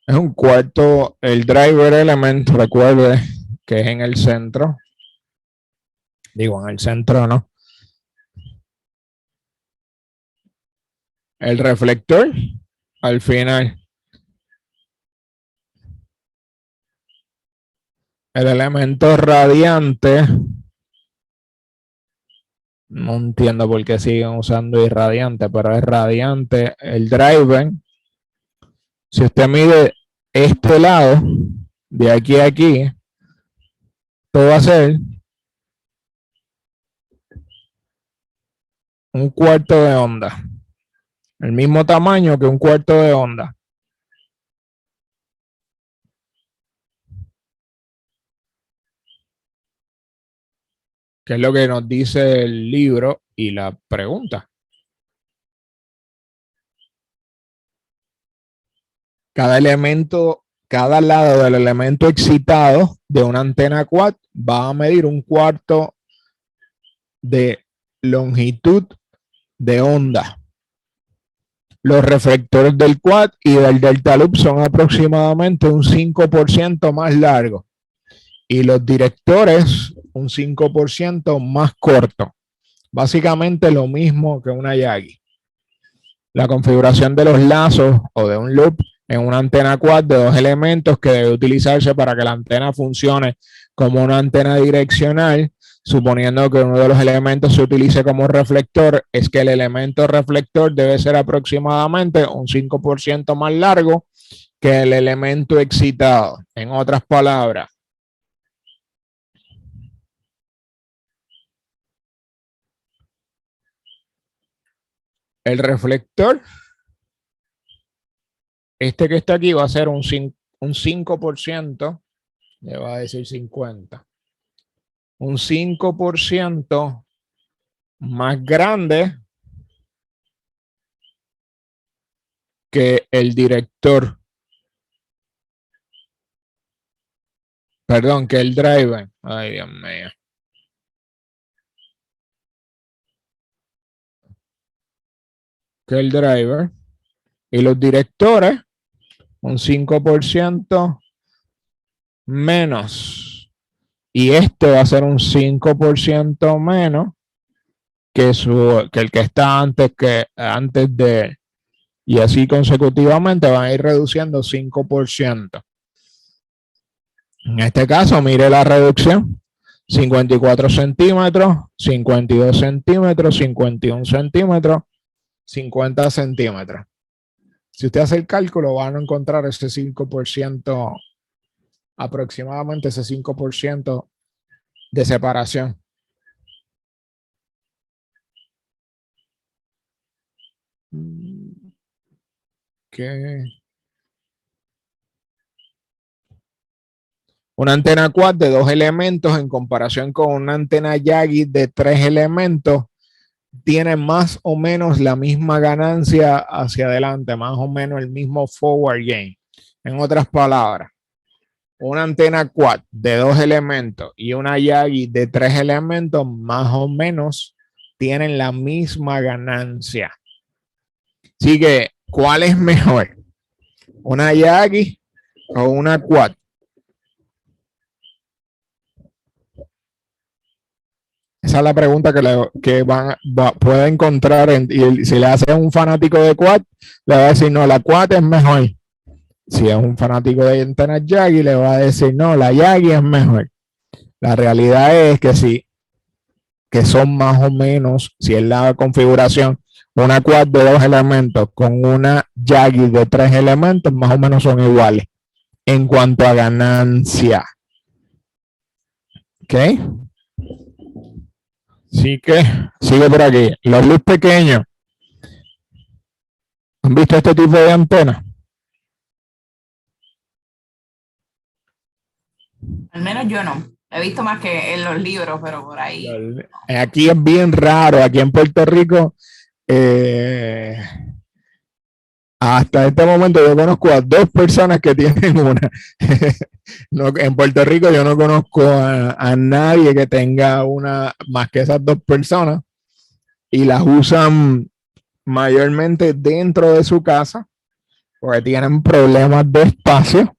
[SPEAKER 1] es un cuarto, el driver element, recuerde que es en el centro. Digo, en el centro no. El reflector al final. El elemento radiante. No entiendo por qué siguen usando irradiante, pero es radiante. El driver. Si usted mide este lado, de aquí a aquí, todo va a ser un cuarto de onda. El mismo tamaño que un cuarto de onda. Que es lo que nos dice el libro y la pregunta. Cada elemento, cada lado del elemento excitado de una antena quad va a medir un cuarto de longitud de onda. Los reflectores del quad y del delta loop son aproximadamente un 5% más largos. Y los directores un 5% más corto. Básicamente lo mismo que una Yagi. La configuración de los lazos o de un loop en una antena quad de 2 elementos que debe utilizarse para que la antena funcione como una antena direccional, suponiendo que uno de los elementos se utilice como reflector, es que el elemento reflector debe ser aproximadamente un 5% más largo que el elemento excitado. En otras palabras, el reflector, este que está aquí, va a ser un 5%, le va a decir 50, un 5% más grande que el director, perdón, que el driver. Ay, Dios mío. Que el driver. Y los directores, un 5% menos. Y este va a ser un 5% menos que el que está antes de él. Y así consecutivamente van a ir reduciendo 5%. En este caso, mire la reducción. 54 centímetros, 52 centímetros, 51 centímetros, 50 centímetros. Si usted hace el cálculo, van a encontrar ese 5%, aproximadamente ese 5% de separación. Okay. Una antena quad de 2 elementos en comparación con una antena Yagi de 3 elementos tiene más o menos la misma ganancia hacia adelante, más o menos el mismo forward gain. En otras palabras, una antena quad de 2 elementos y una Yagi de 3 elementos más o menos tienen la misma ganancia. Así que, ¿cuál es mejor? ¿Una Yagi o una quad? Esa es la pregunta que puede encontrar. Y si le hace un fanático de quad, le va a decir, no, la quad es mejor. Si es un fanático de antenas Yagi, le va a decir, no, la Yagi es mejor. La realidad es que sí, que son más o menos, si es la configuración, una quad de 2 elementos con una Yagi de 3 elementos, más o menos son iguales en cuanto a ganancia. ¿Ok? Así que sigue por aquí. Los loops pequeños. ¿Han visto este tipo de antena?
[SPEAKER 4] Al menos yo no. He visto más que en los libros, pero por ahí.
[SPEAKER 1] Aquí es bien raro. Aquí en Puerto Rico, hasta este momento yo conozco a 2 personas que tienen una. No, en Puerto Rico yo no conozco a nadie que tenga una más que esas 2 personas y las usan mayormente dentro de su casa porque tienen problemas de espacio,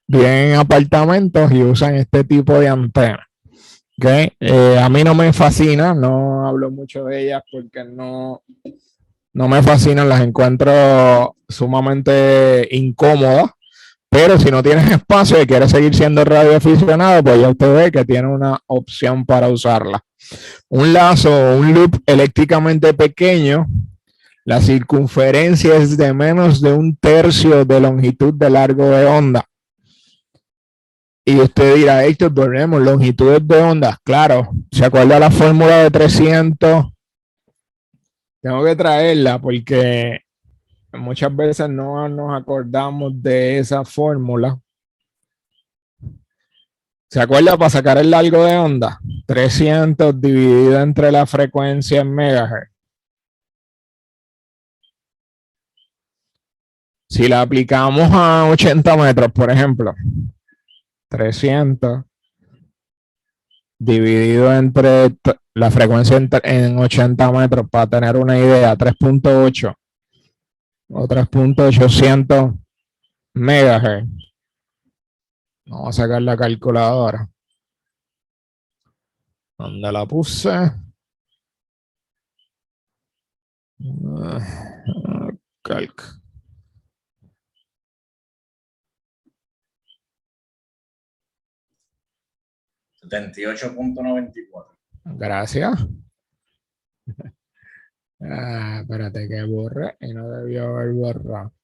[SPEAKER 1] viven en apartamentos y usan este tipo de antenas. Okay. A mí no me fascina, no hablo mucho de ellas porque no me fascinan, las encuentro sumamente incómodas, pero si no tienes espacio y quieres seguir siendo radioaficionado, pues ya usted ve que tiene una opción para usarla. Un lazo o un loop eléctricamente pequeño, la circunferencia es de menos de 1/3 de longitud de largo de onda. Y usted dirá, Héctor, volvemos, longitudes de onda. Claro, ¿se acuerda la fórmula de 300? Tengo que traerla porque muchas veces no nos acordamos de esa fórmula. ¿Se acuerda para sacar el largo de onda? 300 dividido entre la frecuencia en megahertz. Si la aplicamos a 80 metros, por ejemplo, 300 dividido entre la frecuencia en 80 metros, para tener una idea, 3.8 o 3.800 megahertz. Vamos a sacar la calculadora. ¿Dónde la puse? Calc.
[SPEAKER 3] $78.94.
[SPEAKER 1] Gracias. Espérate que borré y no debió haber borrado.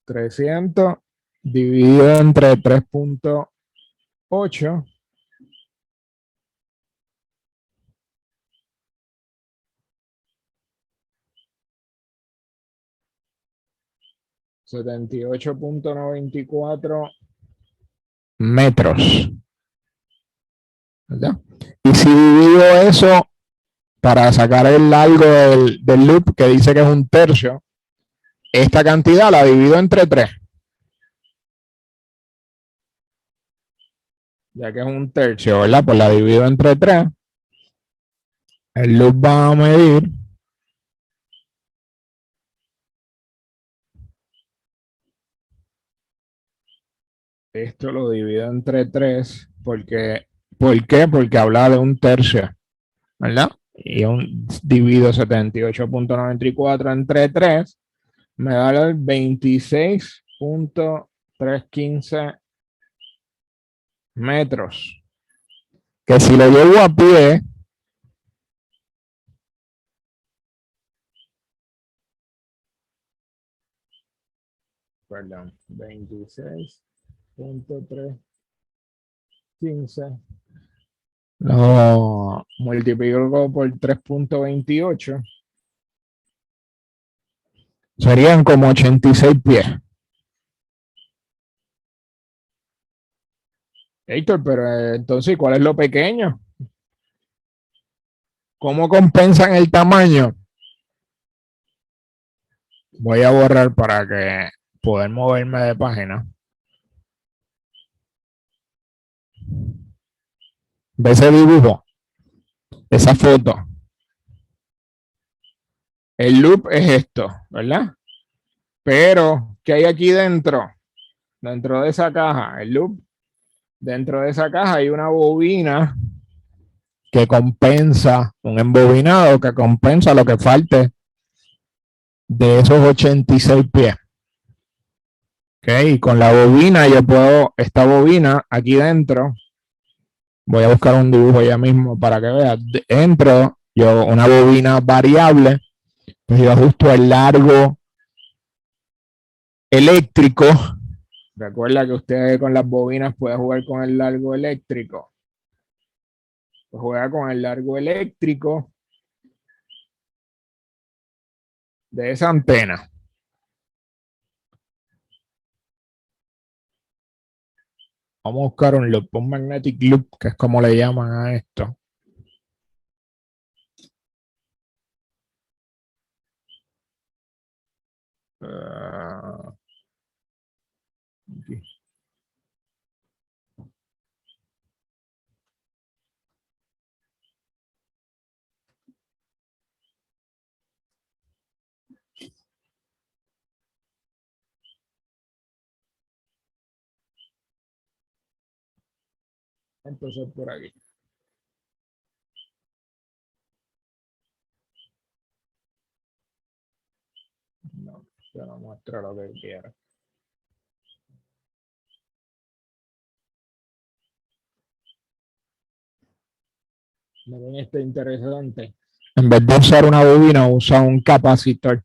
[SPEAKER 1] $300 dividido entre 3.8. $78.94 metros. ¿Verdad? Y si divido eso para sacar el largo del loop, que dice que es 1/3, esta cantidad la divido entre 3. Ya que es 1/3, ¿verdad? Pues la divido entre 3. El loop va a medir esto, lo divido entre 3 porque, ¿por qué? Porque habla de 1/3, ¿verdad? Y divido 78.94 entre 3, me da el 26.315 metros. Que si lo llevo a pie, perdón, 26.315, lo multiplico por 3.28, serían como 86 pies. Héctor, pero entonces, ¿cuál es lo pequeño? ¿Cómo compensan el tamaño? Voy a borrar para que poder moverme de página. ¿Ve ese dibujo? Esa foto. El loop es esto, ¿verdad? Pero, ¿qué hay aquí dentro? Dentro de esa caja, el loop. Dentro de esa caja hay una bobina que compensa, un embobinado que compensa lo que falte de esos 86 pies. Ok, y con la bobina yo puedo, esta bobina aquí dentro, voy a buscar un dibujo ya mismo para que veas. Dentro, yo una bobina variable, pues yo ajusto el largo eléctrico. Recuerda que usted con las bobinas puede jugar con el largo eléctrico. Pues juega con el largo eléctrico de esa antena. Vamos a buscar un loop, un magnetic loop, que es como le llaman a esto. Aquí. Entonces por aquí. No, yo no muestro lo que quiero. Miren, esto es interesante. En vez de usar una bobina, usa un capacitor.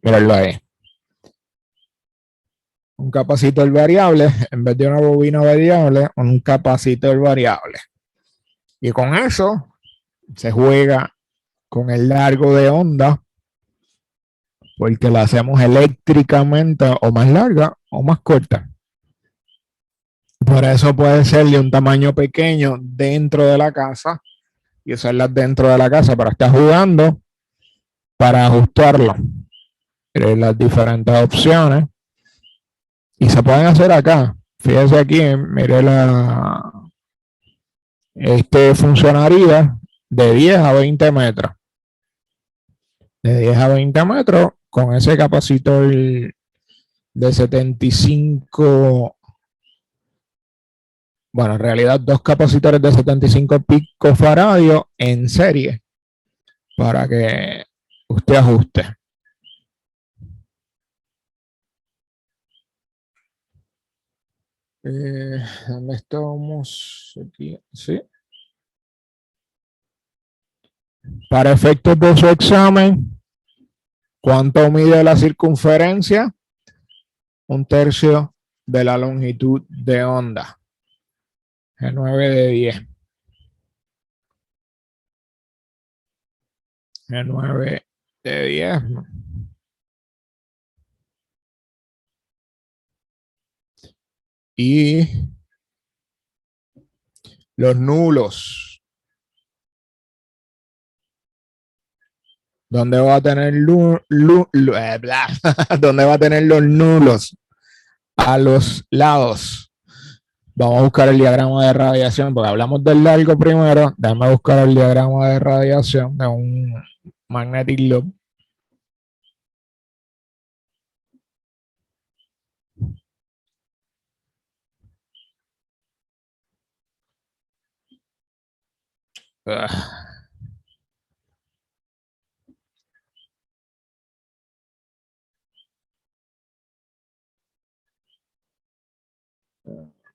[SPEAKER 1] Mírenlo ahí. Un capacitor variable, en vez de una bobina variable, un capacitor variable. Y con eso se juega con el largo de onda, porque la hacemos eléctricamente o más larga o más corta. Por eso puede ser de un tamaño pequeño dentro de la casa y usarlas dentro de la casa para estar jugando, para ajustarlo. Las diferentes opciones. Y se pueden hacer acá. Fíjese aquí, mire este funcionaría de 10 a 20 metros. De 10 a 20 metros con ese capacitor de 75. Bueno, en realidad 2 capacitores de 75 picofaradios en serie para que usted ajuste. ¿Dónde estamos? Aquí, sí. Para efectos de su examen, ¿cuánto mide la circunferencia? 1/3 de la longitud de onda. El 9 de 10. El 9 de 10. Y los nulos. ¿Dónde va a tener ¿Dónde va a tener los nulos? A los lados. Vamos a buscar el diagrama de radiación, porque hablamos del largo primero. Déjame buscar el diagrama de radiación de un magnetic loop.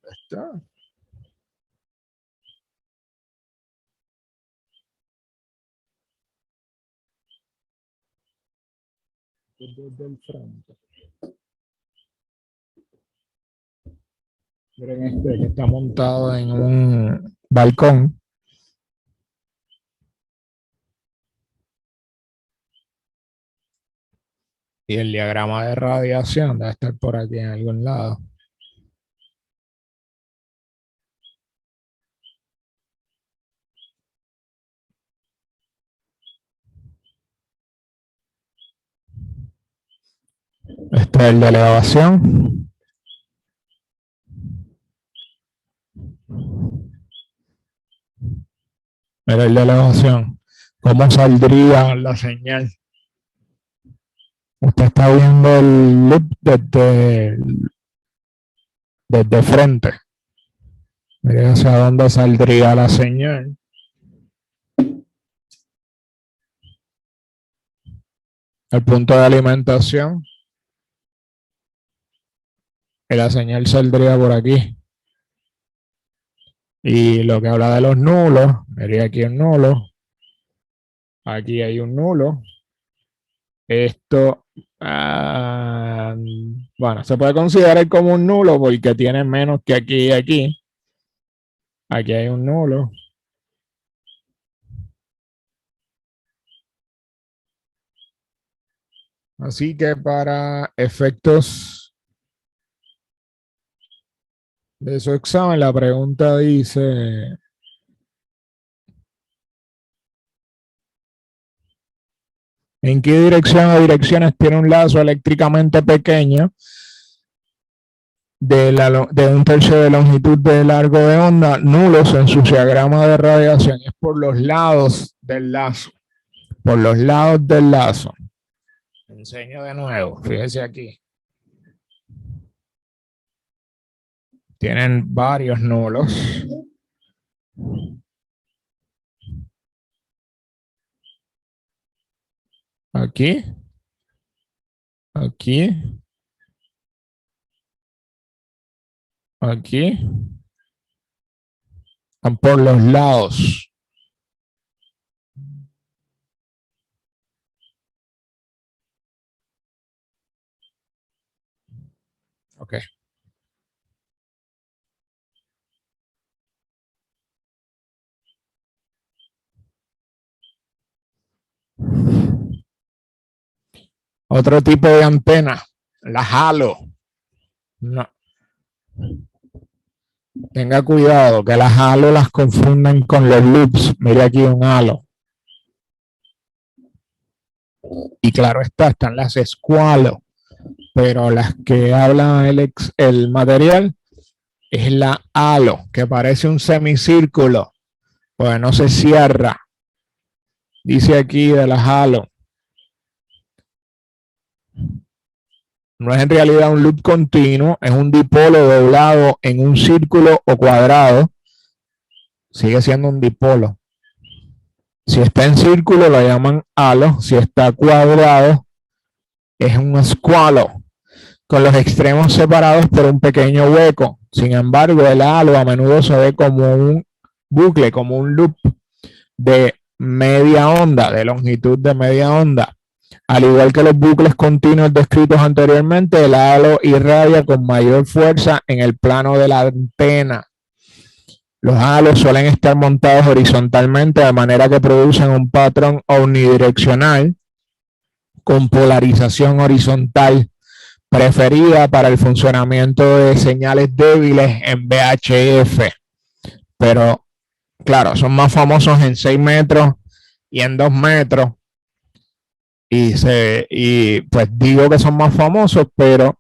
[SPEAKER 1] Está. Desde el frente. Miren este que está montado en un balcón. Y el diagrama de radiación debe estar por aquí en algún lado. Este es el de elevación. Mira el de elevación. ¿Cómo saldría la señal? Usted está viendo el loop desde frente. Mire hacia dónde saldría la señal. El punto de alimentación. Y la señal saldría por aquí. Y lo que habla de los nulos, mire aquí un nulo. Aquí hay un nulo. Esto, bueno, se puede considerar como un nulo porque tiene menos que aquí y aquí. Aquí hay un nulo. Así que para efectos de su examen, la pregunta dice: ¿en qué dirección o direcciones tiene un lazo eléctricamente pequeño de 1/3 de longitud de largo de onda, nulos en su diagrama de radiación? Es por los lados del lazo. Por los lados del lazo. Enseño de nuevo, fíjese aquí. Tienen varios nulos. Aquí. Aquí. Aquí. Por los lados. Ok. Otro tipo de antena, la halo. No. Tenga cuidado que las halo las confunden con los loops. Mire aquí un halo. Y claro están las escualo. Pero las que hablan el material es la halo, que parece un semicírculo, pues no se cierra. Dice aquí de las halo. No es en realidad un loop continuo, es un dipolo doblado en un círculo o cuadrado. Sigue siendo un dipolo. Si está en círculo lo llaman halo, si está cuadrado es un squalo, con los extremos separados por un pequeño hueco. Sin embargo, el halo a menudo se ve como un bucle, como un loop de media onda, de longitud de media onda. Al igual que los bucles continuos descritos anteriormente, el halo irradia con mayor fuerza en el plano de la antena. Los halos suelen estar montados horizontalmente de manera que producen un patrón omnidireccional con polarización horizontal, preferida para el funcionamiento de señales débiles en VHF. Pero, claro, son más famosos en 6 metros y en 2 metros. Y pues digo que son más famosos, pero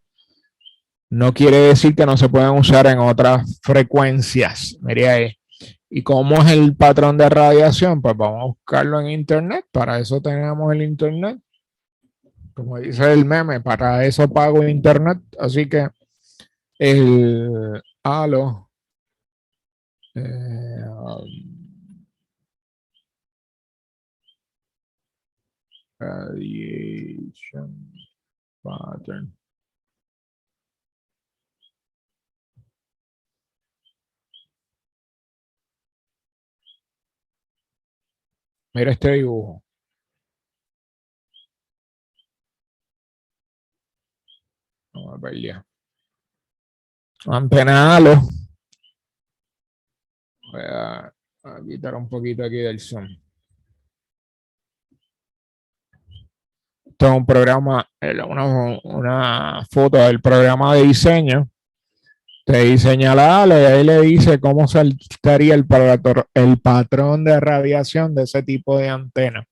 [SPEAKER 1] no quiere decir que no se puedan usar en otras frecuencias. Mire ahí. ¿Y cómo es el patrón de radiación? Pues vamos a buscarlo en internet. Para eso tenemos el internet. Como dice el meme, para eso pago internet. Así que el halo radiation pattern. Mira este dibujo. Vamos a ver ya. Antena halo. Voy a quitar un poquito aquí del zoom. Esto es un programa, una foto del programa de diseño. Te diseña la halo y ahí le dice cómo saltaría el patrón de radiación de ese tipo de antena.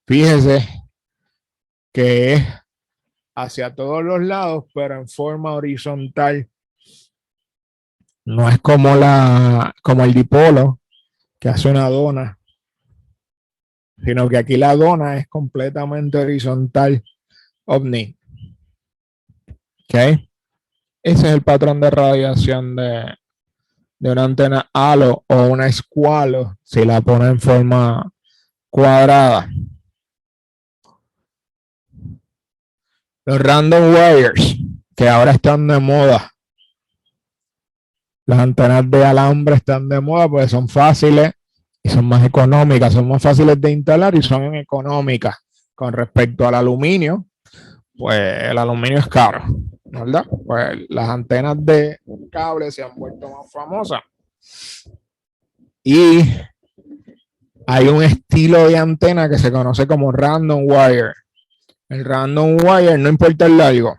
[SPEAKER 1] Fíjese que es hacia todos los lados, pero en forma horizontal. No es como el dipolo, que hace una dona, sino que aquí la dona es completamente horizontal, ovni. ¿Ok? Ese es el patrón de radiación de una antena halo o una squalo, si la pone en forma cuadrada. Los random wires, que ahora están de moda. Las antenas de alambre están de moda porque son fáciles y son más económicas, son más fáciles de instalar y son económicas. Con respecto al aluminio, pues el aluminio es caro, ¿verdad? Pues las antenas de cable se han vuelto más famosas. Y hay un estilo de antena que se conoce como random wire. El random wire, no importa el largo.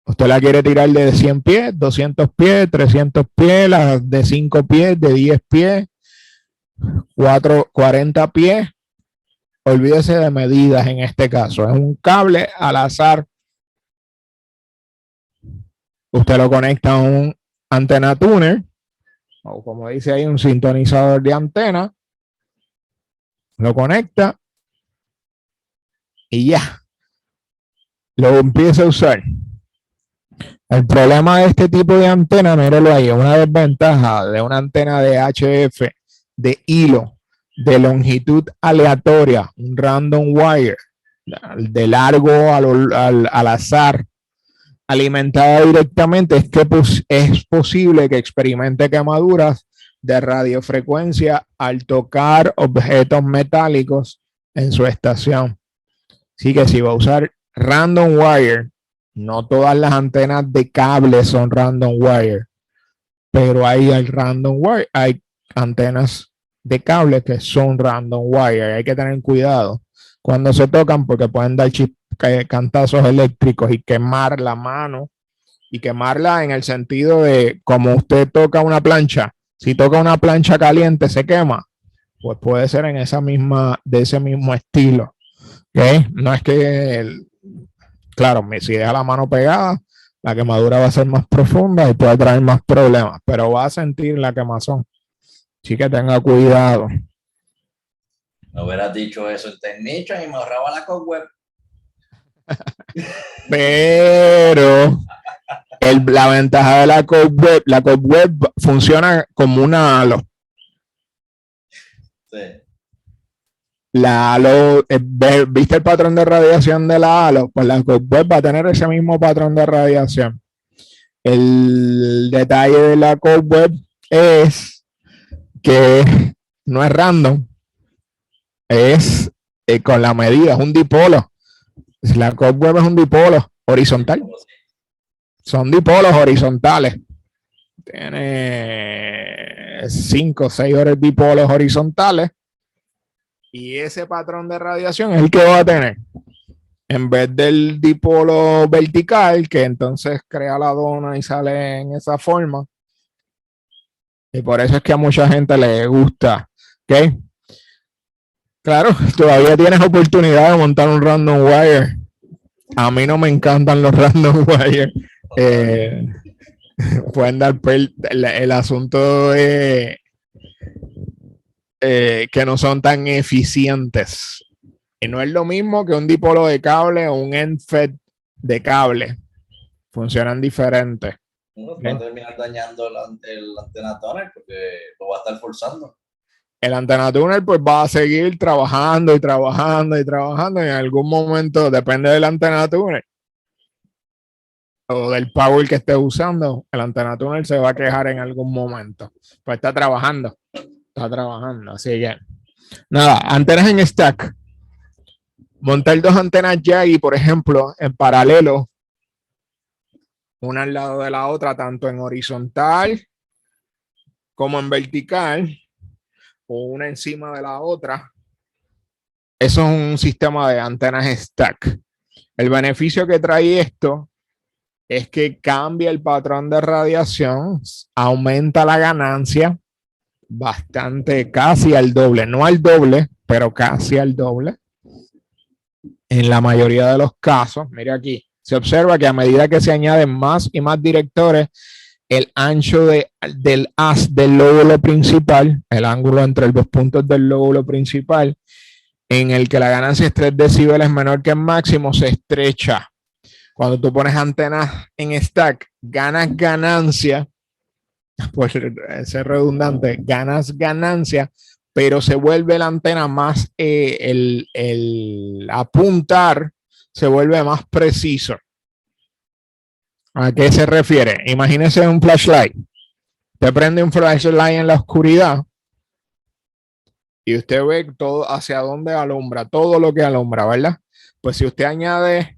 [SPEAKER 1] Usted la quiere tirar de 100 pies, 200 pies, 300 pies, las de 5 pies, de 10 pies, 40 pies. Olvídese de medidas en este caso. Es un cable al azar. Usted lo conecta a un antena tuner, o como dice ahí, un sintonizador de antena. Lo conecta y ya. Lo empieza a usar. El problema de este tipo de antena, míralo ahí, una desventaja de una antena de HF, de hilo, de longitud aleatoria, un random wire, de largo al azar, alimentada directamente, es que es posible que experimente quemaduras de radiofrecuencia al tocar objetos metálicos en su estación. Así que si va a usar random wire, no todas las antenas de cable son random wire, pero hay random wire, hay antenas de cable que son random wire. Hay que tener cuidado cuando se tocan porque pueden dar cantazos eléctricos y quemar la mano, y quemarla en el sentido de como usted toca una plancha. Si toca una plancha caliente se quema, pues puede ser en esa misma, de ese mismo estilo. ¿Okay? No es que claro, si deja la mano pegada, la quemadura va a ser más profunda y puede traer más problemas, pero va a sentir la quemazón. Así que tenga cuidado.
[SPEAKER 3] Me hubieras dicho eso en Technician y me ahorraba la cobweb.
[SPEAKER 1] Pero la ventaja de la cobweb funciona como una halo.
[SPEAKER 3] Sí.
[SPEAKER 1] La halo, ¿viste el patrón de radiación de la halo? Pues la cobweb va a tener ese mismo patrón de radiación. El detalle de la cobweb es que no es random, es con la medida, es un dipolo. La cobweb es un dipolo horizontal. Son dipolos horizontales. Tiene 5 o 6 dipolos horizontales. Y ese patrón de radiación es el que va a tener. En vez del dipolo vertical, que entonces crea la dona y sale en esa forma. Y por eso es que a mucha gente le gusta. ¿Ok? Claro, todavía tienes oportunidad de montar un random wire. A mí no me encantan los random wire. Pueden dar el asunto es que no son tan eficientes. Y no es lo mismo que un dipolo de cable o un end-fed de cable. Funcionan diferentes.
[SPEAKER 3] Uno va a terminar dañando el antena tuner porque lo va a estar forzando.
[SPEAKER 1] El antena tuner pues va a seguir trabajando y trabajando y trabajando. Y en algún momento, depende del antena tuner o del power que esté usando, el antena tuner se va a quejar en algún momento. Pues está trabajando. Así que nada, antenas en stack. Montar 2 antenas Yagi, por ejemplo, en paralelo, una al lado de la otra, tanto en horizontal como en vertical, o una encima de la otra. Eso es un sistema de antenas stack. El beneficio que trae esto es que cambia el patrón de radiación, aumenta la ganancia bastante, casi al doble, no al doble, pero casi al doble. En la mayoría de los casos, mire aquí, se observa que a medida que se añaden más y más directores, el ancho del haz del lóbulo principal, el ángulo entre los 2 puntos del lóbulo principal, en el que la ganancia es 3 decibeles menor que el máximo, se estrecha. Cuando tú pones antenas en stack, ganas ganancia, por ser redundante, ganas ganancia, pero se vuelve la antena más, el apuntar se vuelve más preciso. ¿A qué se refiere? Imagínese un flashlight. Usted prende un flashlight en la oscuridad y usted ve todo hacia dónde alumbra, todo lo que alumbra, ¿verdad? Pues si usted añade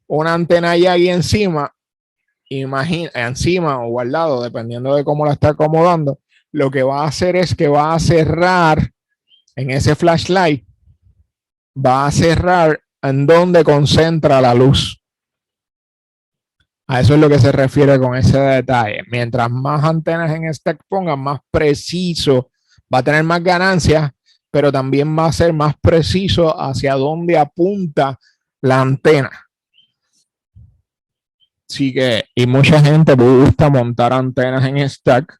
[SPEAKER 1] una antena ahí encima, encima o al lado, dependiendo de cómo la está acomodando, lo que va a hacer es que va a cerrar en ese flashlight, va a cerrar en donde concentra la luz. A eso es lo que se refiere con ese detalle. Mientras más antenas en stack pongan, más preciso, va a tener más ganancias, pero también va a ser más preciso hacia dónde apunta la antena. Así que, y mucha gente le gusta montar antenas en stack.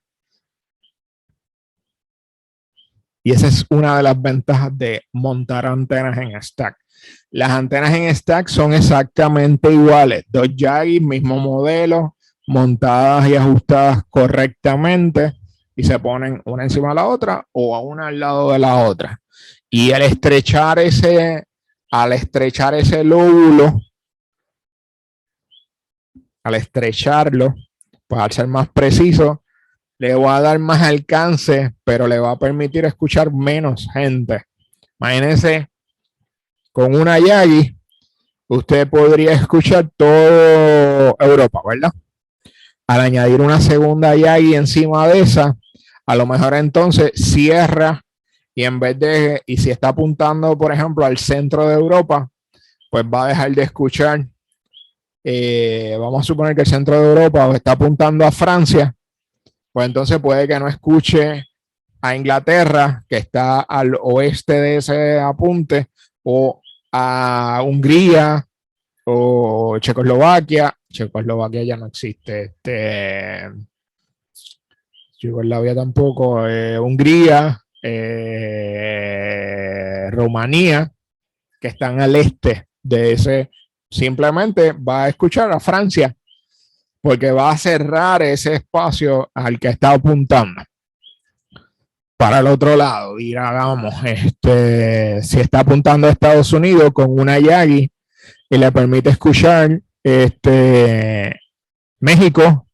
[SPEAKER 1] Y esa es una de las ventajas de montar antenas en stack. Las antenas en stack son exactamente iguales. 2 Yagi, mismo modelo, montadas y ajustadas correctamente y se ponen una encima de la otra o a una al lado de la otra. Y al estrechar ese lóbulo, al estrecharlo, pues al ser más preciso, le va a dar más alcance, pero le va a permitir escuchar menos gente. Imagínense, con una Yagi, usted podría escuchar todo Europa, ¿verdad? Al añadir una segunda Yagi encima de esa, a lo mejor entonces cierra y en vez de, y si está apuntando, por ejemplo, al centro de Europa, pues va a dejar de escuchar. Vamos a suponer que el centro de Europa está apuntando a Francia, pues entonces puede que no escuche a Inglaterra, que está al oeste de ese apunte, o a Hungría, o Checoslovaquia. Checoslovaquia ya no existe. Yugoslavia tampoco. Hungría, Rumanía, que están al este de ese. Simplemente va a escuchar a Francia, porque va a cerrar ese espacio al que está apuntando. Para el otro lado, dirá, vamos, si está apuntando a Estados Unidos con una Yagi y le permite escuchar México,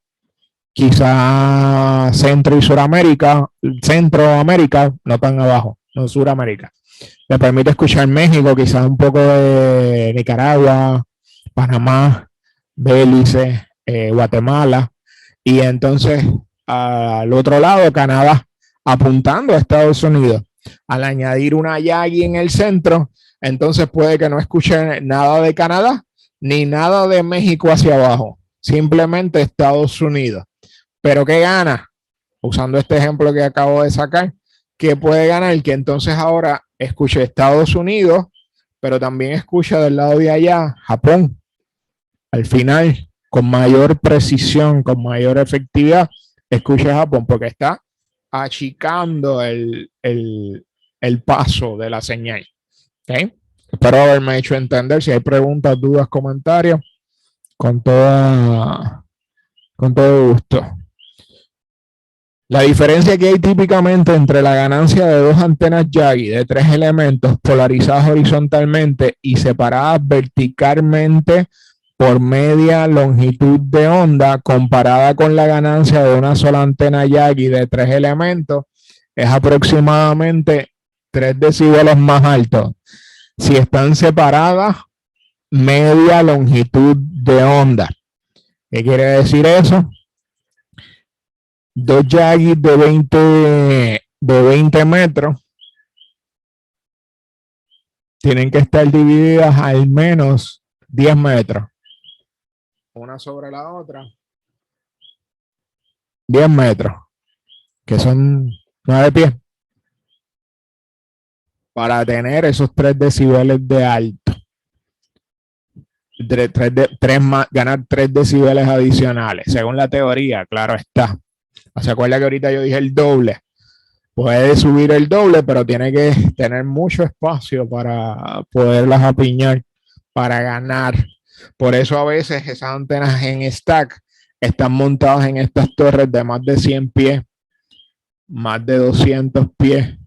[SPEAKER 1] quizá Centro y Suramérica, Centroamérica, no tan abajo, no Suramérica. Le permite escuchar México, quizá un poco de Nicaragua, Panamá, Belice, Guatemala, y entonces al otro lado Canadá, apuntando a Estados Unidos. Al añadir una Yagi en el centro, entonces puede que no escuche nada de Canadá ni nada de México hacia abajo, simplemente Estados Unidos. Pero ¿qué gana? Usando este ejemplo que acabo de sacar, ¿qué puede ganar? Que entonces ahora escuche Estados Unidos, pero también escucha del lado de allá Japón. Al final, con mayor precisión, con mayor efectividad, escucha Japón, porque está achicando el paso de la señal. ¿Okay? Espero haberme hecho entender. Si hay preguntas, dudas, comentarios, con todo gusto. La diferencia que hay típicamente entre la ganancia de dos antenas Yagi de 3 elementos polarizadas horizontalmente y separadas verticalmente por media longitud de onda comparada con la ganancia de una sola antena Yagi de 3 elementos es aproximadamente 3 decibeles más alto. Si están separadas, media longitud de onda. ¿Qué quiere decir eso? Dos Yagi de 20 metros tienen que estar divididas al menos 10 metros. Una sobre la otra. 10 metros, que son 9 pies. Para tener esos 3 decibeles de alto. Ganar 3 decibeles adicionales, según la teoría, claro está. ¿Se acuerda que ahorita yo dije el doble? Puede subir el doble, pero tiene que tener mucho espacio para poderlas apiñar, para ganar. Por eso a veces esas antenas en stack están montadas en estas torres de más de 100 pies, más de 200 pies,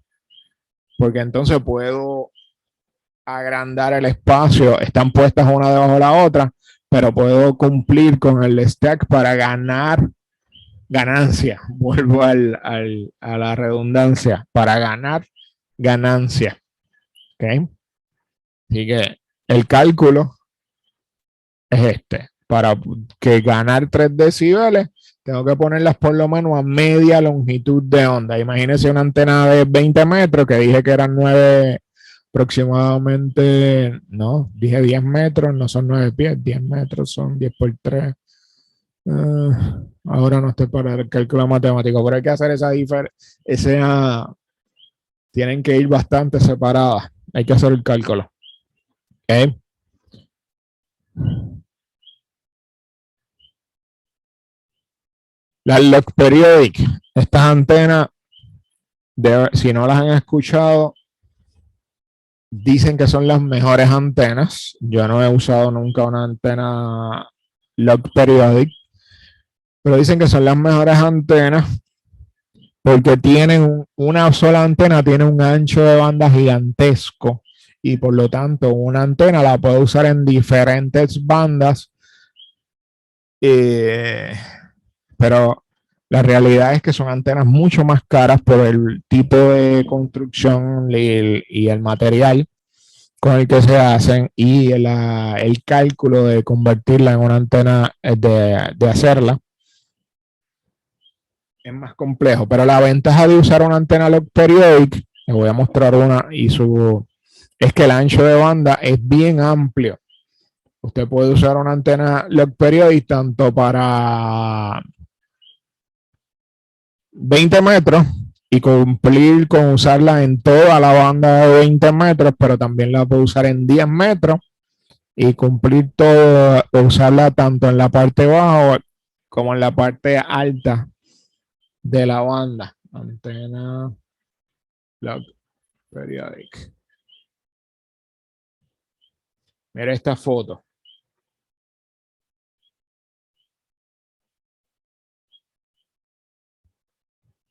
[SPEAKER 1] porque entonces puedo agrandar el espacio. Están puestas una debajo de la otra, pero puedo cumplir con el stack para ganar ganancia. Vuelvo a la redundancia, para ganar ganancia. ¿Okay? Así que el cálculo es para que ganar 3 decibeles tengo que ponerlas por lo menos a media longitud de onda. Imagínense una antena de 20 metros que dije que eran 9 aproximadamente, no, dije 10 metros, no son 9 pies, 10 metros son 10 por 3. Ahora no estoy para el cálculo matemático, pero hay que hacer esa diferencia. Tienen que ir bastante separadas. Hay que hacer el cálculo. ¿Okay? Las Log Periodic, estas antenas, si no las han escuchado, dicen que son las mejores antenas. Yo no he usado nunca una antena Log Periodic, pero dicen que son las mejores antenas porque tienen una sola antena, tiene un ancho de banda gigantesco y por lo tanto una antena la puede usar en diferentes bandas, pero la realidad es que son antenas mucho más caras por el tipo de construcción y el material con el que se hacen y el cálculo de convertirla en una antena, de hacerla, es más complejo. Pero la ventaja de usar una antena Log Periodic, les voy a mostrar una, es que el ancho de banda es bien amplio. Usted puede usar una antena Log Periodic tanto para 20 metros y cumplir con usarla en toda la banda de 20 metros, pero también la puede usar en 10 metros y cumplir todo, usarla tanto en la parte baja como en la parte alta de la banda. Antena log periodic. Mira esta foto.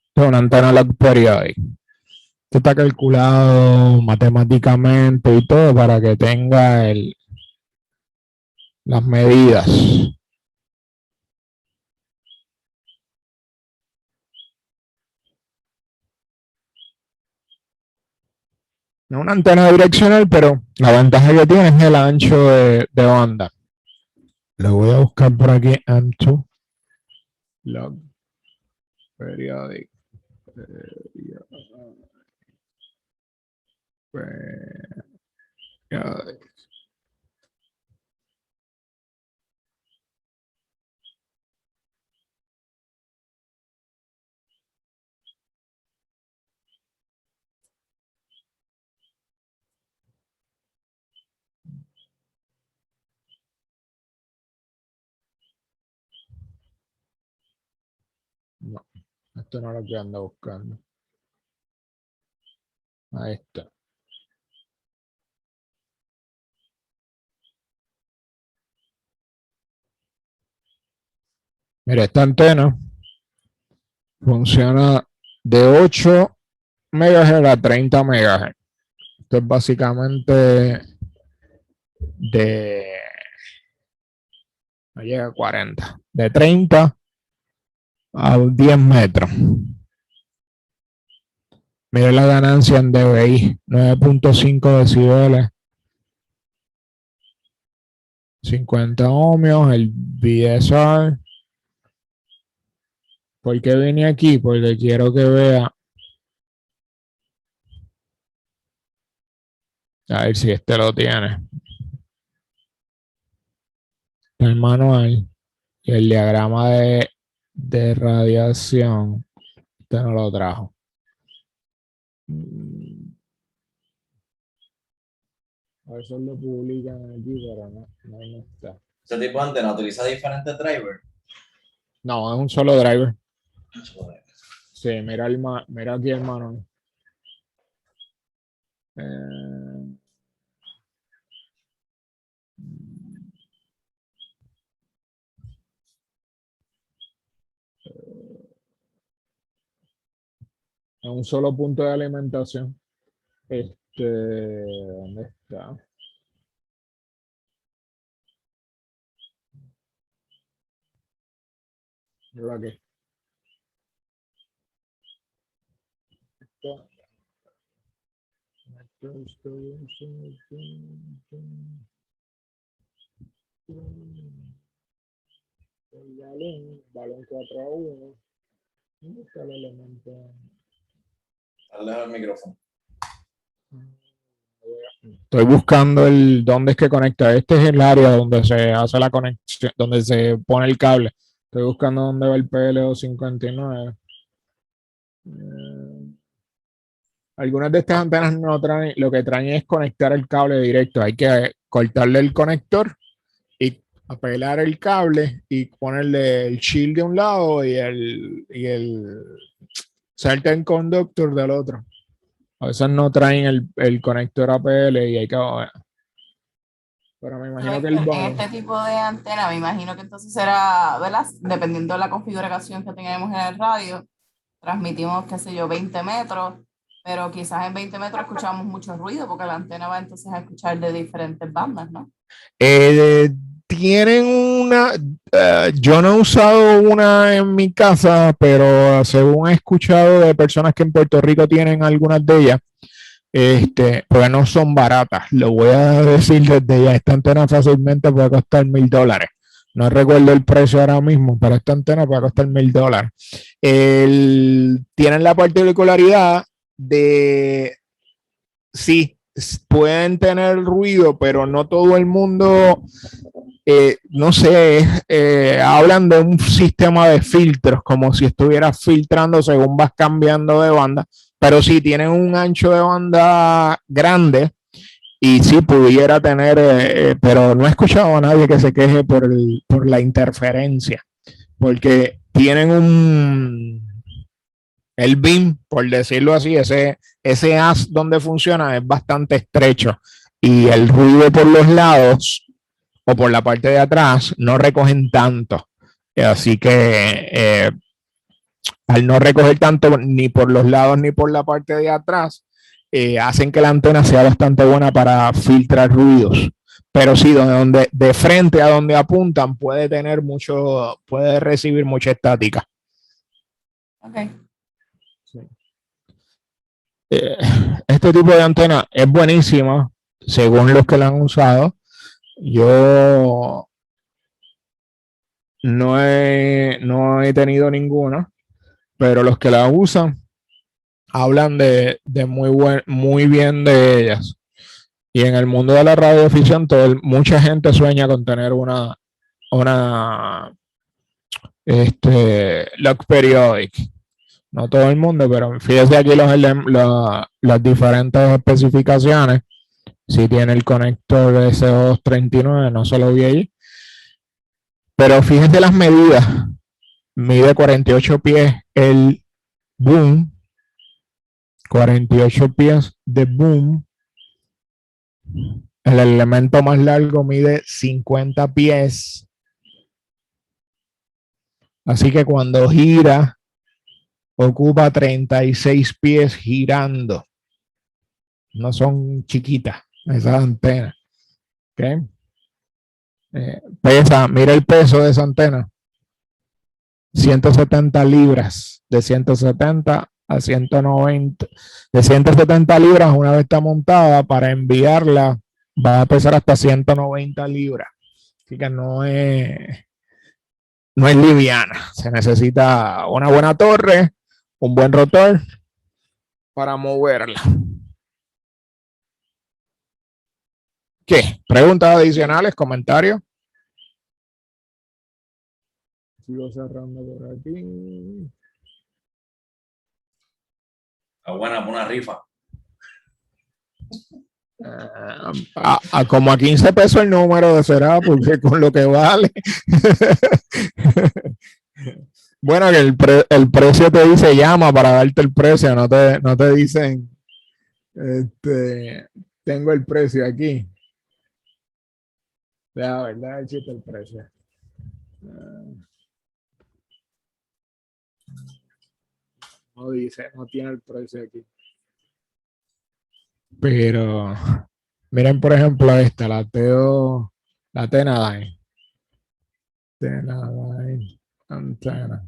[SPEAKER 1] Esto es una antena log periodic. Esto está calculado matemáticamente y todo para que tenga las medidas. No es una antena direccional, pero la ventaja que tiene es el ancho de banda. Lo voy a buscar por aquí, M2 log periodic. Periodic. No, esto no es lo que ando buscando. Ahí está. Mira, esta antena funciona de 8 MHz a 30 MHz. Esto es básicamente no llega a 40, de 30 a 10 metros. Mira la ganancia en dBi, 9.5 decibeles, 50 ohmios, el BSR. ¿Por qué vine aquí? Porque quiero que vea. A ver si este lo tiene. El manual y el diagrama de radiación. Este no lo trajo. A veces lo publican aquí, pero no está.
[SPEAKER 3] Ese tipo de antena utiliza diferentes drivers.
[SPEAKER 1] No, es un solo driver. Sí, mira, mira aquí el manual. Es un solo punto de alimentación. ¿Dónde está? Mira aquí. El balón 4-1. ¿Dónde está el elemento?
[SPEAKER 3] Dale al micrófono.
[SPEAKER 1] Estoy buscando dónde es que conecta. Este es el área donde se hace la conexión, donde se pone el cable. Estoy buscando dónde va el PLO59. Algunas de estas antenas no traen, lo que traen es conectar el cable directo. Hay que cortarle el conector y apelar el cable y ponerle el shield de un lado y el certain conductor del otro. A veces no traen el conector APL y hay que... Pero me imagino que el
[SPEAKER 4] en este tipo de antena, me imagino que entonces será, ¿verdad? Dependiendo de la configuración que tengamos en el radio, transmitimos, qué sé yo, 20 metros, pero quizás en 20 metros escuchamos mucho ruido porque la antena va entonces a escuchar de diferentes bandas, ¿no?
[SPEAKER 1] Tienen una, yo no he usado una en mi casa, pero según he escuchado de personas que en Puerto Rico tienen algunas de ellas, pues no son baratas. Lo voy a decir desde ya, esta antena fácilmente puede costar $1,000. No recuerdo el precio ahora mismo, pero esta antena puede costar $1,000. Tienen la particularidad de, sí, pueden tener ruido, pero no todo el mundo, no sé, hablan de un sistema de filtros, como si estuvieras filtrando según vas cambiando de banda, pero sí tienen un ancho de banda grande y sí pudiera tener, pero no he escuchado a nadie que se queje por la interferencia, porque tienen el beam, por decirlo así, ese haz donde funciona es bastante estrecho y el ruido por los lados o por la parte de atrás no recogen tanto. Así que al no recoger tanto ni por los lados ni por la parte de atrás, hacen que la antena sea bastante buena para filtrar ruidos. Pero sí, de frente a donde apuntan puede tener mucho, puede recibir mucha estática.
[SPEAKER 4] Okay.
[SPEAKER 1] Sí. Este tipo de antena es buenísima según los que la han usado. Yo no he tenido ninguna, pero los que la usan hablan de muy bien de ellas. Y en el mundo de la radioafición, mucha gente sueña con tener una log periodic. No todo el mundo, pero fíjese aquí las diferentes especificaciones. Si tiene el conector SO239, no se lo vi ahí. Pero fíjense las medidas. Mide 48 pies el boom. 48 pies de boom. El elemento más largo mide 50 pies. Así que cuando gira, ocupa 36 pies girando. No son chiquitas esas antenas. ¿Okay? Pesa, mira el peso de esa antena. 170 libras. De 170 a 190. De 170 libras una vez está montada, para enviarla va a pesar hasta 190 libras. Así que no es liviana. Se necesita una buena torre, un buen rotor para moverla. ¿Qué? ¿Preguntas adicionales? ¿Comentarios? Sigo cerrando por aquí.
[SPEAKER 3] Está buena por una rifa.
[SPEAKER 1] Como a 15 pesos el número de será, porque con lo que vale. Bueno, que el precio te dice llama para darte el precio, no te dicen tengo el precio aquí. La verdad, existe el precio. No dice, no tiene el precio aquí. Pero miren, por ejemplo, esta, la Tenadyne. Tenadyne antena.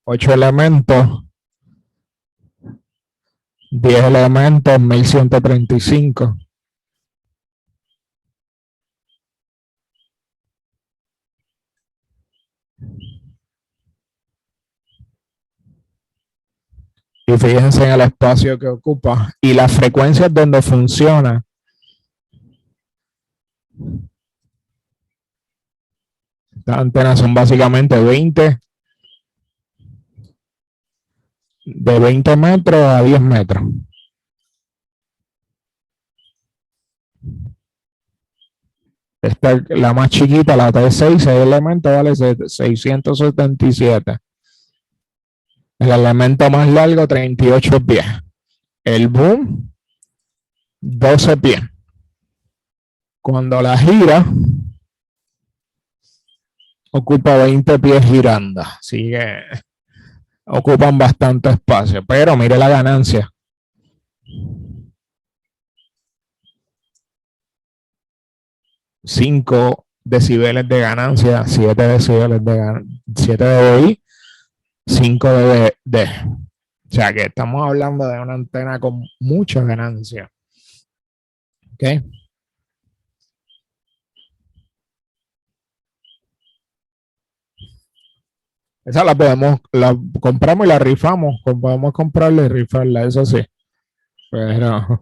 [SPEAKER 1] Ocho elementos, 10 elementos, 1135. Y fíjense en el espacio que ocupa y las frecuencias donde funciona. Estas antenas son básicamente 20, de 20 metros a 10 metros. Esta, la más chiquita, la T6, 6 elementos, vale 677. El elemento más largo, 38 pies. El boom, 12 pies. Cuando la gira, ocupa 20 pies girando. Así que ocupan bastante espacio. Pero mire la ganancia. 5 decibeles de ganancia, 7 decibeles de 7 de DI, 5 de D. O sea que estamos hablando de una antena con mucha ganancia. ¿Ok? Esa la compramos y la rifamos. Podemos comprarla y rifarla, eso sí. pero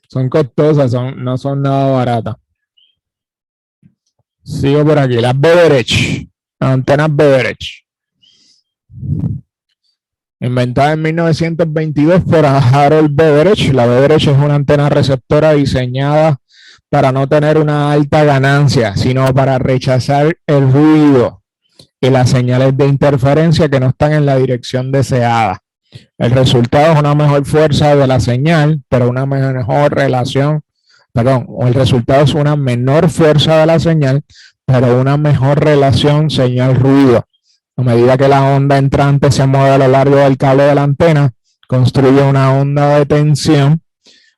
[SPEAKER 1] son costosas, no son nada baratas. Sigo por aquí, las Beveridge, las antenas Beveridge. Inventada en 1922 por Harold Beveridge. La Beveridge es una antena receptora diseñada para no tener una alta ganancia, sino para rechazar el ruido y las señales de interferencia que no están en la dirección deseada. El resultado es una mejor fuerza de la señal, pero una mejor relación, el resultado es una menor fuerza de la señal, pero una mejor relación señal-ruido. A medida que la onda entrante se mueve a lo largo del cable de la antena, construye una onda de tensión,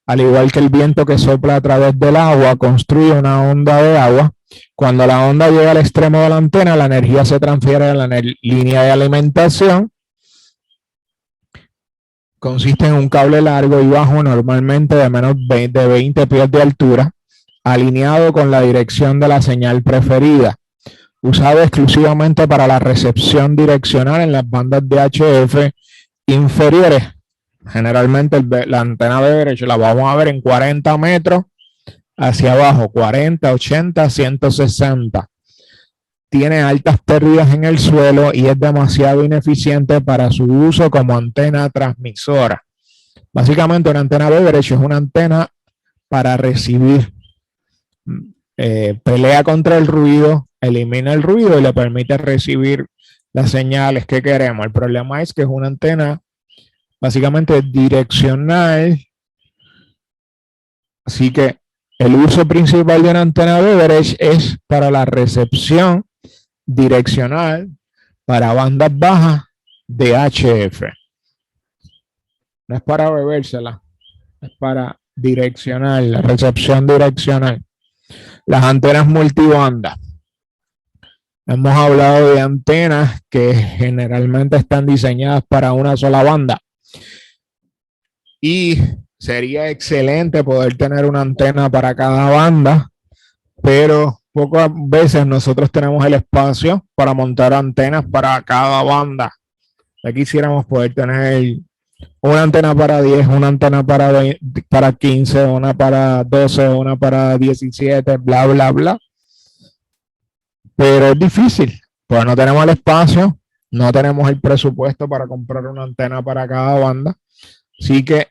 [SPEAKER 1] al igual que el viento que sopla a través del agua, construye una onda de agua. Cuando la onda llega al extremo de la antena, la energía se transfiere a la línea de alimentación. Consiste en un cable largo y bajo, normalmente de menos de 20 pies de altura, alineado con la dirección de la señal preferida, usado exclusivamente para la recepción direccional en las bandas VHF inferiores. Generalmente la antena Beveridge la vamos a ver en 40 metros hacia abajo, 40, 80, 160. Tiene altas pérdidas en el suelo y es demasiado ineficiente para su uso como antena transmisora. Básicamente una antena Beveridge es una antena para recibir. Pelea contra el ruido, elimina el ruido y le permite recibir las señales que queremos. El problema es que es una antena básicamente direccional, así que el uso principal de una antena Beveridge es para la recepción direccional para bandas bajas de HF. No es para bebérsela, es para direccional, la recepción direccional. Las antenas multibanda. Hemos hablado de antenas que generalmente están diseñadas para una sola banda. Y sería excelente poder tener una antena para cada banda, pero pocas veces nosotros tenemos el espacio para montar antenas para cada banda. Ya quisiéramos poder tener una antena para 10, una antena para 20, para 15, una para 12, una para 17, bla, bla, bla. Pero es difícil, pues no tenemos el espacio, no tenemos el presupuesto para comprar una antena para cada banda. Así que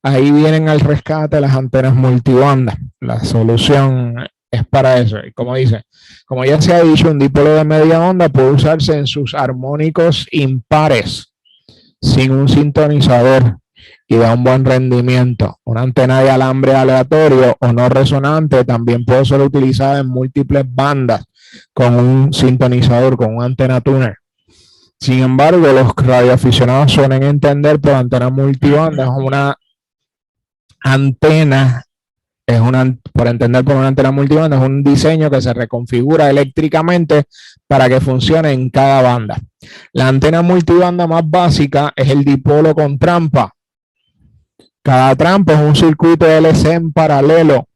[SPEAKER 1] ahí vienen al rescate las antenas multibanda. La solución es para eso. Y como dice, como ya se ha dicho, un dipolo de media onda puede usarse en sus armónicos impares sin un sintonizador y da un buen rendimiento. Una antena de alambre aleatorio o no resonante también puede ser utilizada en múltiples bandas con un sintonizador, con una antena tuner. Sin embargo, los radioaficionados suelen entender por antena multibanda es una antena, por entender por una antena multibanda, es un diseño que se reconfigura eléctricamente para que funcione en cada banda. La antena multibanda más básica es el dipolo con trampa. Cada trampa es un circuito LC en paralelo.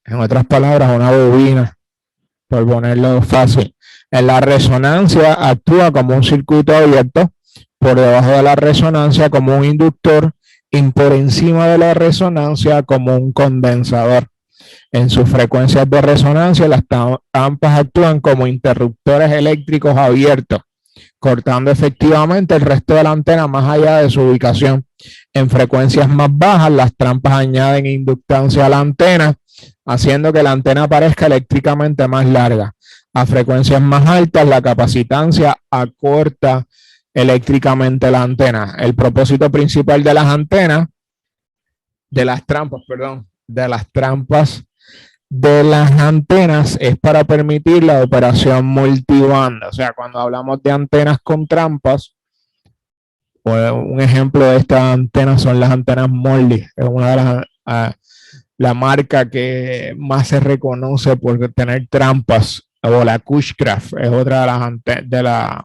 [SPEAKER 1] En otras palabras, una bobina, por ponerlo fácil. En la resonancia actúa como un circuito abierto, por debajo de la resonancia como un inductor y por encima de la resonancia como un condensador. En sus frecuencias de resonancia, las trampas actúan como interruptores eléctricos abiertos, cortando efectivamente el resto de la antena más allá de su ubicación. En frecuencias más bajas, las trampas añaden inductancia a la antena, haciendo que la antena parezca eléctricamente más larga. A frecuencias más altas, la capacitancia acorta eléctricamente la antena. El propósito principal de las antenas, de las trampas de las antenas es para permitir la operación multibanda. O sea, cuando hablamos de antenas con trampas, un ejemplo de estas antenas son las antenas Morley. Es una de la marca que más se reconoce por tener trampas, o la Cushcraft es otra de las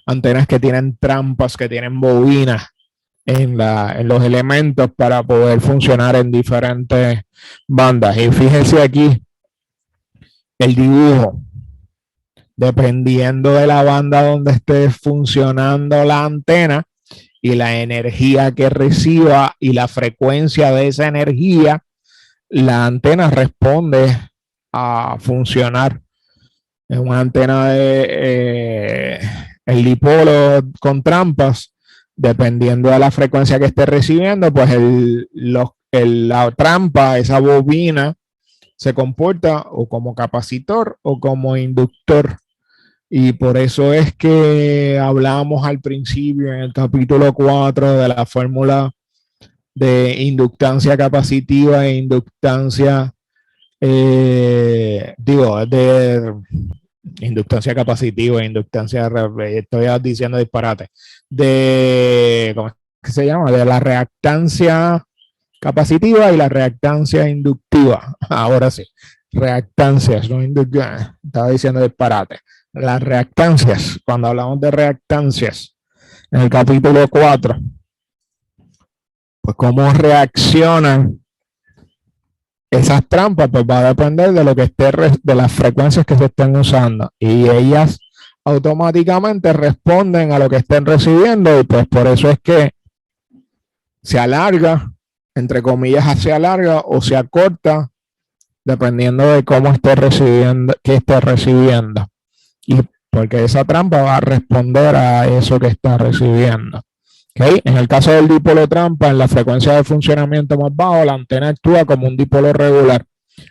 [SPEAKER 1] antenas que tienen trampas, que tienen bobinas en los elementos para poder funcionar en diferentes bandas. Y fíjense aquí el dibujo. Dependiendo de la banda donde esté funcionando la antena y la energía que reciba y la frecuencia de esa energía, la antena responde a funcionar. Es una antena de el dipolo con trampas, dependiendo de la frecuencia que esté recibiendo, pues la trampa, esa bobina, se comporta o como capacitor o como inductor. Y por eso es que hablábamos al principio en el capítulo 4 de la fórmula de inductancia capacitiva e inductancia, de inductancia capacitiva e inductancia, estoy diciendo disparate, ¿cómo es que se llama? De la reactancia capacitiva y la reactancia inductiva. Ahora sí, reactancias, no inductancia, estaba diciendo disparate. Las reactancias, cuando hablamos de reactancias, en el capítulo 4, pues cómo reaccionan esas trampas, pues va a depender de lo que esté, de las frecuencias que se estén usando, y ellas automáticamente responden a lo que estén recibiendo, y pues por eso es que se alarga, entre comillas, se alarga o se acorta, dependiendo de cómo esté recibiendo, qué esté recibiendo, y porque esa trampa va a responder a eso que está recibiendo. ¿Okay? En el caso del dipolo trampa, en la frecuencia de funcionamiento más bajo, la antena actúa como un dipolo regular,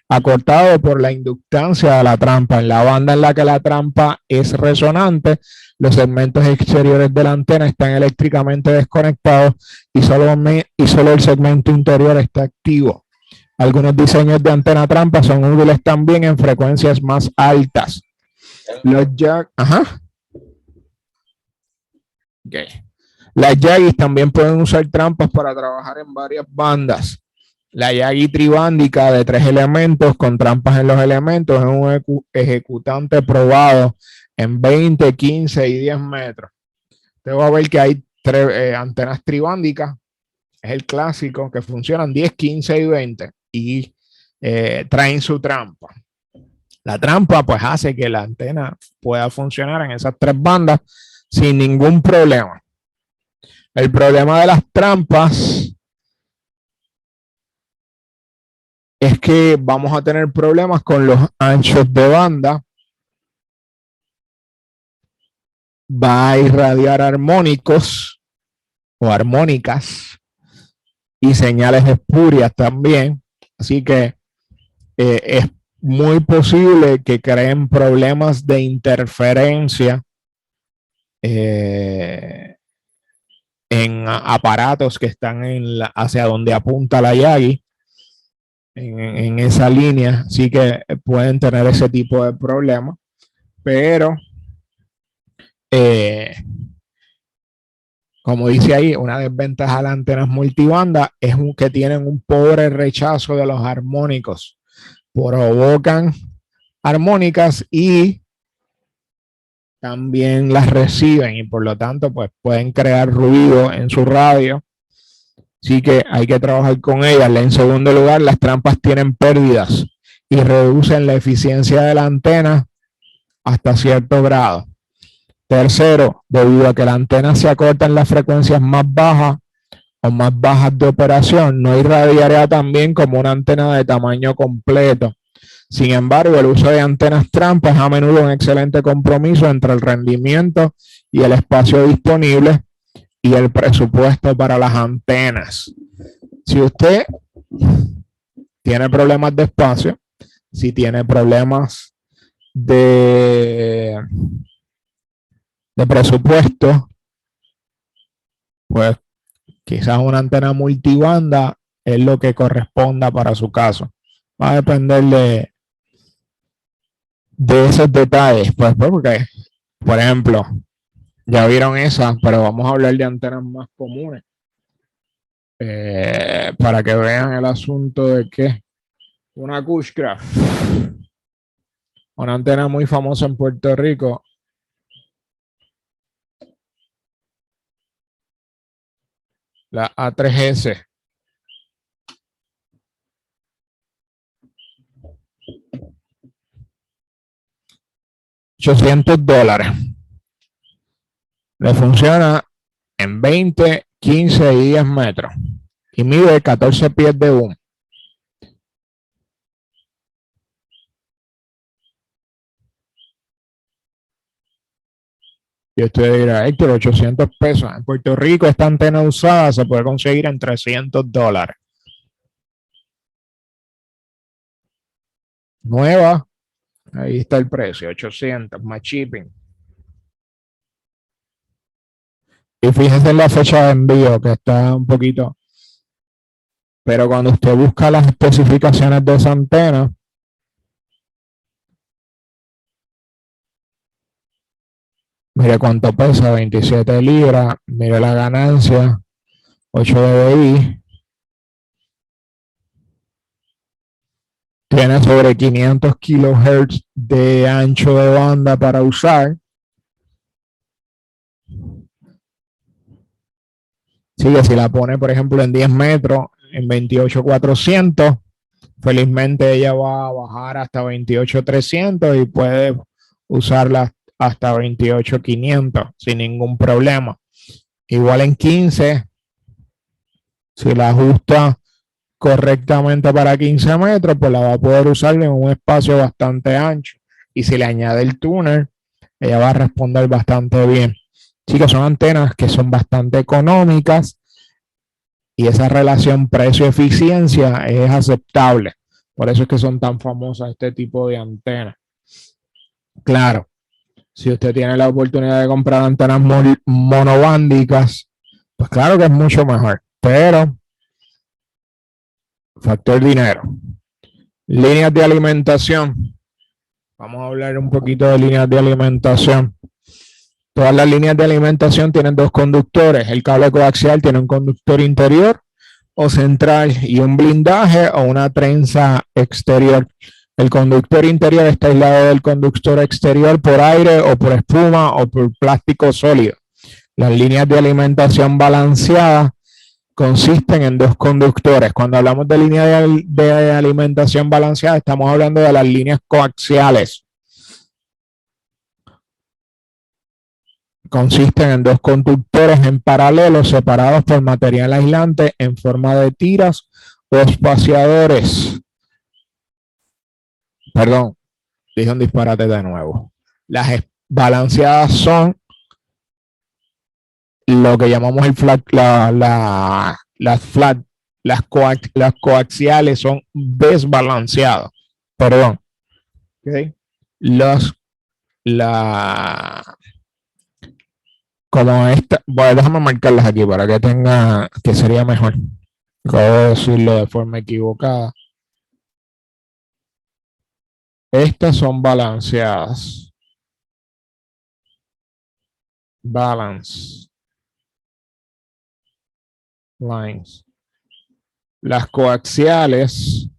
[SPEAKER 1] acortado por la inductancia de la trampa. En la banda en la que la trampa es resonante, los segmentos exteriores de la antena están eléctricamente desconectados y solo el segmento interior está activo. Algunos diseños de antena trampa son útiles también en frecuencias más altas. Los jack, okay. Las Yagis también pueden usar trampas para trabajar en varias bandas. La Yagi tribándica de 3 elementos con trampas en los elementos es un ejecutante probado en 20, 15 y 10 metros. Usted va a ver que hay 3 antenas tribándicas. Es el clásico, que funcionan 10, 15 y 20 y traen su trampa. La trampa pues hace que la antena pueda funcionar en esas 3 bandas sin ningún problema. El problema de las trampas es que vamos a tener problemas con los anchos de banda. Va a irradiar armónicos o armónicas y señales espurias también. Así que es muy posible que creen problemas de interferencia en aparatos que están hacia donde apunta la Yagi, en esa línea. Así que pueden tener ese tipo de problemas, pero como dice ahí, una desventaja de las antenas multibanda es que tienen un pobre rechazo de los armónicos, provocan armónicas y también las reciben, y por lo tanto pues pueden crear ruido en su radio. Así que hay que trabajar con ellas. En segundo lugar, las trampas tienen pérdidas y reducen la eficiencia de la antena hasta cierto grado. Tercero, debido a que la antena se acorta en las frecuencias más bajas o más bajas de operación, no irradiaría tan bien como una antena de tamaño completo. Sin embargo, el uso de antenas trampa es a menudo un excelente compromiso entre el rendimiento y el espacio disponible y el presupuesto para las antenas. Si usted tiene problemas de espacio, si tiene problemas de presupuesto, pues quizás una antena multibanda es lo que corresponda para su caso. Va a depender de esos detalles, pues porque, por ejemplo, ya vieron esa, pero vamos a hablar de antenas más comunes, para que vean el asunto de que una Cushcraft, una antena muy famosa en Puerto Rico, la A3S, $800. Le funciona en 20, 15 y 10 metros. Y mide 14 pies de boom. Y usted dirá, Héctor, 800 pesos. En Puerto Rico esta antena usada se puede conseguir en $300. Nueva, ahí está el precio, 800 más shipping. Y fíjese en la fecha de envío que está un poquito. Pero cuando usted busca las especificaciones de esa antena, mire cuánto pesa, 27 libras, mire la ganancia, 8 dBi. Tiene sobre 500 kilohertz de ancho de banda para usar. Sí, que si la pone, por ejemplo, en 10 metros, en 28,400, felizmente ella va a bajar hasta 28,300 y puede usarla hasta 28,500 sin ningún problema. Igual en 15, si la ajusta correctamente para 15 metros, pues la va a poder usar en un espacio bastante ancho. Y si le añade el tuner, ella va a responder bastante bien. Chicos, son antenas que son bastante económicas y esa relación precio-eficiencia es aceptable. Por eso es que son tan famosas este tipo de antenas. Claro, si usted tiene la oportunidad de comprar antenas monobándicas, pues claro que es mucho mejor. Pero, factor dinero. Líneas de alimentación. Vamos a hablar un poquito de líneas de alimentación. Todas las líneas de alimentación tienen dos conductores. El cable coaxial tiene un conductor interior o central y un blindaje o una trenza exterior. El conductor interior está aislado del conductor exterior por aire o por espuma o por plástico sólido. Las líneas de alimentación balanceadas consisten en dos conductores. Cuando hablamos de línea de alimentación balanceada, estamos hablando de las líneas coaxiales. Consisten en dos conductores en paralelo separados por material aislante en forma de tiras o espaciadores. Perdón, dije un disparate de nuevo. Las balanceadas son lo que llamamos el flat, las coaxiales son desbalanceadas. Perdón. Okay. Como esta, bueno, déjame marcarlas aquí para que tenga, que sería mejor. Acabo de decirlo de forma equivocada. Estas son balanceadas. Balance lines. Las coaxiales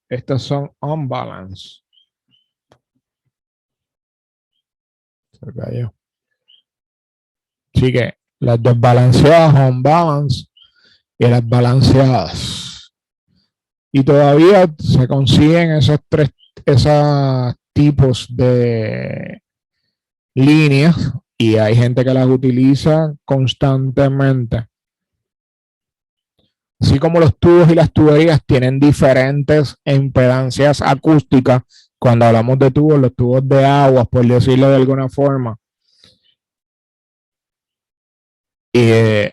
[SPEAKER 1] estas son unbalance. Se cayó. Así que las desbalanceadas, unbalance y las balanceadas. Y todavía se consiguen esos tipos de líneas y hay gente que las utiliza constantemente. Así como los tubos y las tuberías tienen diferentes impedancias acústicas, cuando hablamos de tubos, los tubos de agua, por decirlo de alguna forma,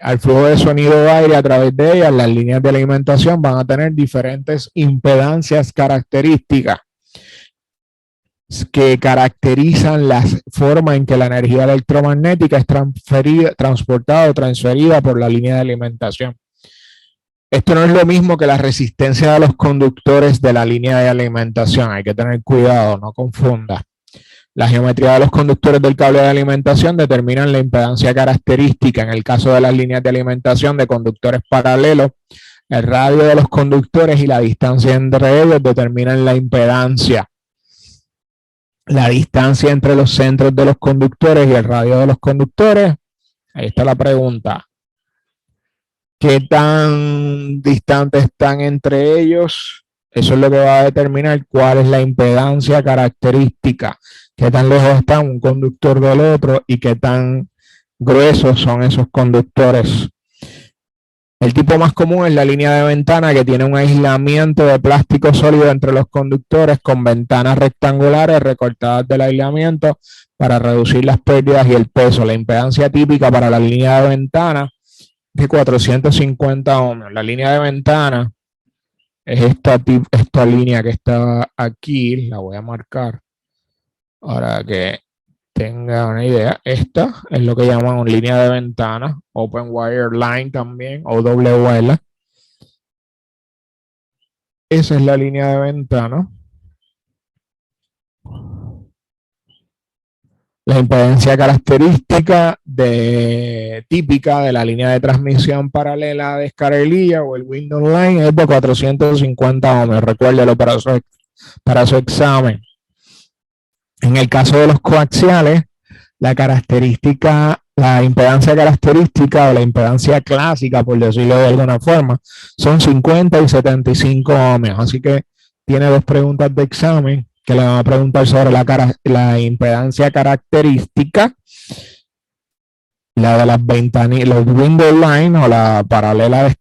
[SPEAKER 1] al flujo de sonido de aire a través de ellas, las líneas de alimentación van a tener diferentes impedancias características que caracterizan la forma en que la energía electromagnética es transportada o transferida por la línea de alimentación. Esto no es lo mismo que la resistencia de los conductores de la línea de alimentación. Hay que tener cuidado, no confunda. La geometría de los conductores del cable de alimentación determinan la impedancia característica. En el caso de las líneas de alimentación de conductores paralelos, el radio de los conductores y la distancia entre ellos determinan la impedancia. la distancia entre los centros de los conductores y el radio de los conductores. Ahí está la pregunta. ¿Qué tan distantes están entre ellos? Eso es lo que va a determinar cuál es la impedancia característica, qué tan lejos está un conductor del otro y qué tan gruesos son esos conductores. El tipo más común es la línea de ventana, que tiene un aislamiento de plástico sólido entre los conductores con ventanas rectangulares recortadas del aislamiento para reducir las pérdidas y el peso. La impedancia típica para la línea de ventana es de 450 ohmios. La línea de ventana es esta línea que está aquí, la voy a marcar para que tenga una idea. Esta es lo que llaman una línea de ventana, open wire line también, o WL. Esa es la línea de ventana. La impedancia característica típica de la línea de transmisión paralela de escarelilla o el window line es de 450 ohmios. Recuérdelo para su examen. En el caso de los coaxiales, la impedancia característica o la impedancia clásica, por decirlo de alguna forma, son 50 y 75 ohmios. Así que tiene dos preguntas de examen que le van a preguntar sobre la impedancia característica, la de las ventanillas, los window line o la paralela de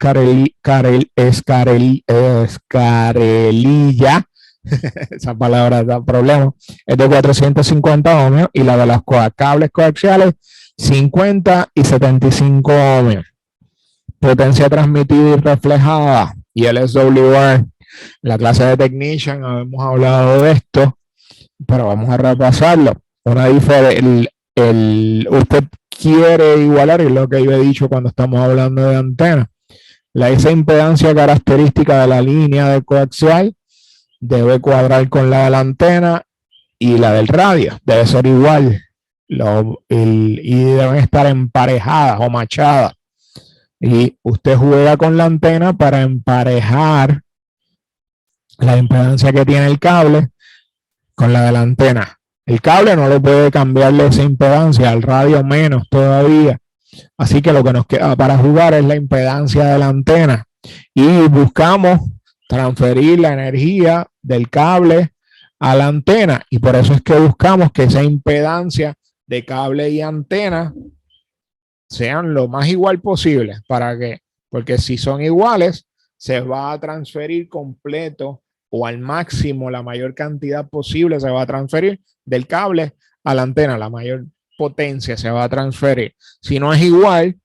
[SPEAKER 1] escarelilla. Esa palabra da problema. Es de 450 ohmios y la de los cables coaxiales 50 y 75 ohmios. Potencia transmitida y reflejada y el SWR. La clase de Technician hemos hablado de esto, pero vamos a repasarlo. Usted quiere igualar, es lo que yo he dicho cuando estamos hablando de antena. Esa impedancia característica de la línea de coaxial debe cuadrar con la de la antena y la del radio. Debe ser igual. Y deben estar emparejadas o machadas. Y usted juega con la antena para emparejar la impedancia que tiene el cable con la de la antena. El cable no le puede cambiarle esa impedancia, al radio menos todavía. Así que lo que nos queda para jugar es la impedancia de la antena. Y buscamos transferir la energía del cable a la antena. Y por eso es que buscamos que esa impedancia de cable y antena sean lo más igual posible. ¿Para qué? Porque si son iguales, se va a transferir completo o al máximo, la mayor cantidad posible se va a transferir del cable a la antena, la mayor potencia se va a transferir. Si no es igual,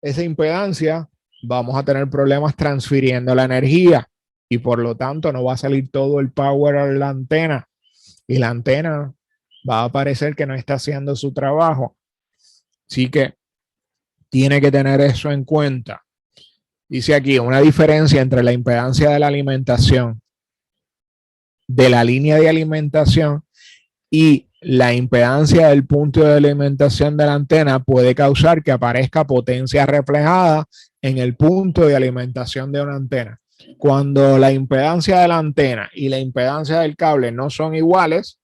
[SPEAKER 1] esa impedancia, vamos a tener problemas transfiriendo la energía y por lo tanto no va a salir todo el power a la antena y la antena va a parecer que no está haciendo su trabajo. Así que tiene que tener eso en cuenta. Dice aquí una diferencia entre la impedancia de la alimentación de la línea de alimentación y la impedancia del punto de alimentación de la antena puede causar que aparezca potencia reflejada en el punto de alimentación de una antena. Cuando la impedancia de la antena y la impedancia del cable no son iguales,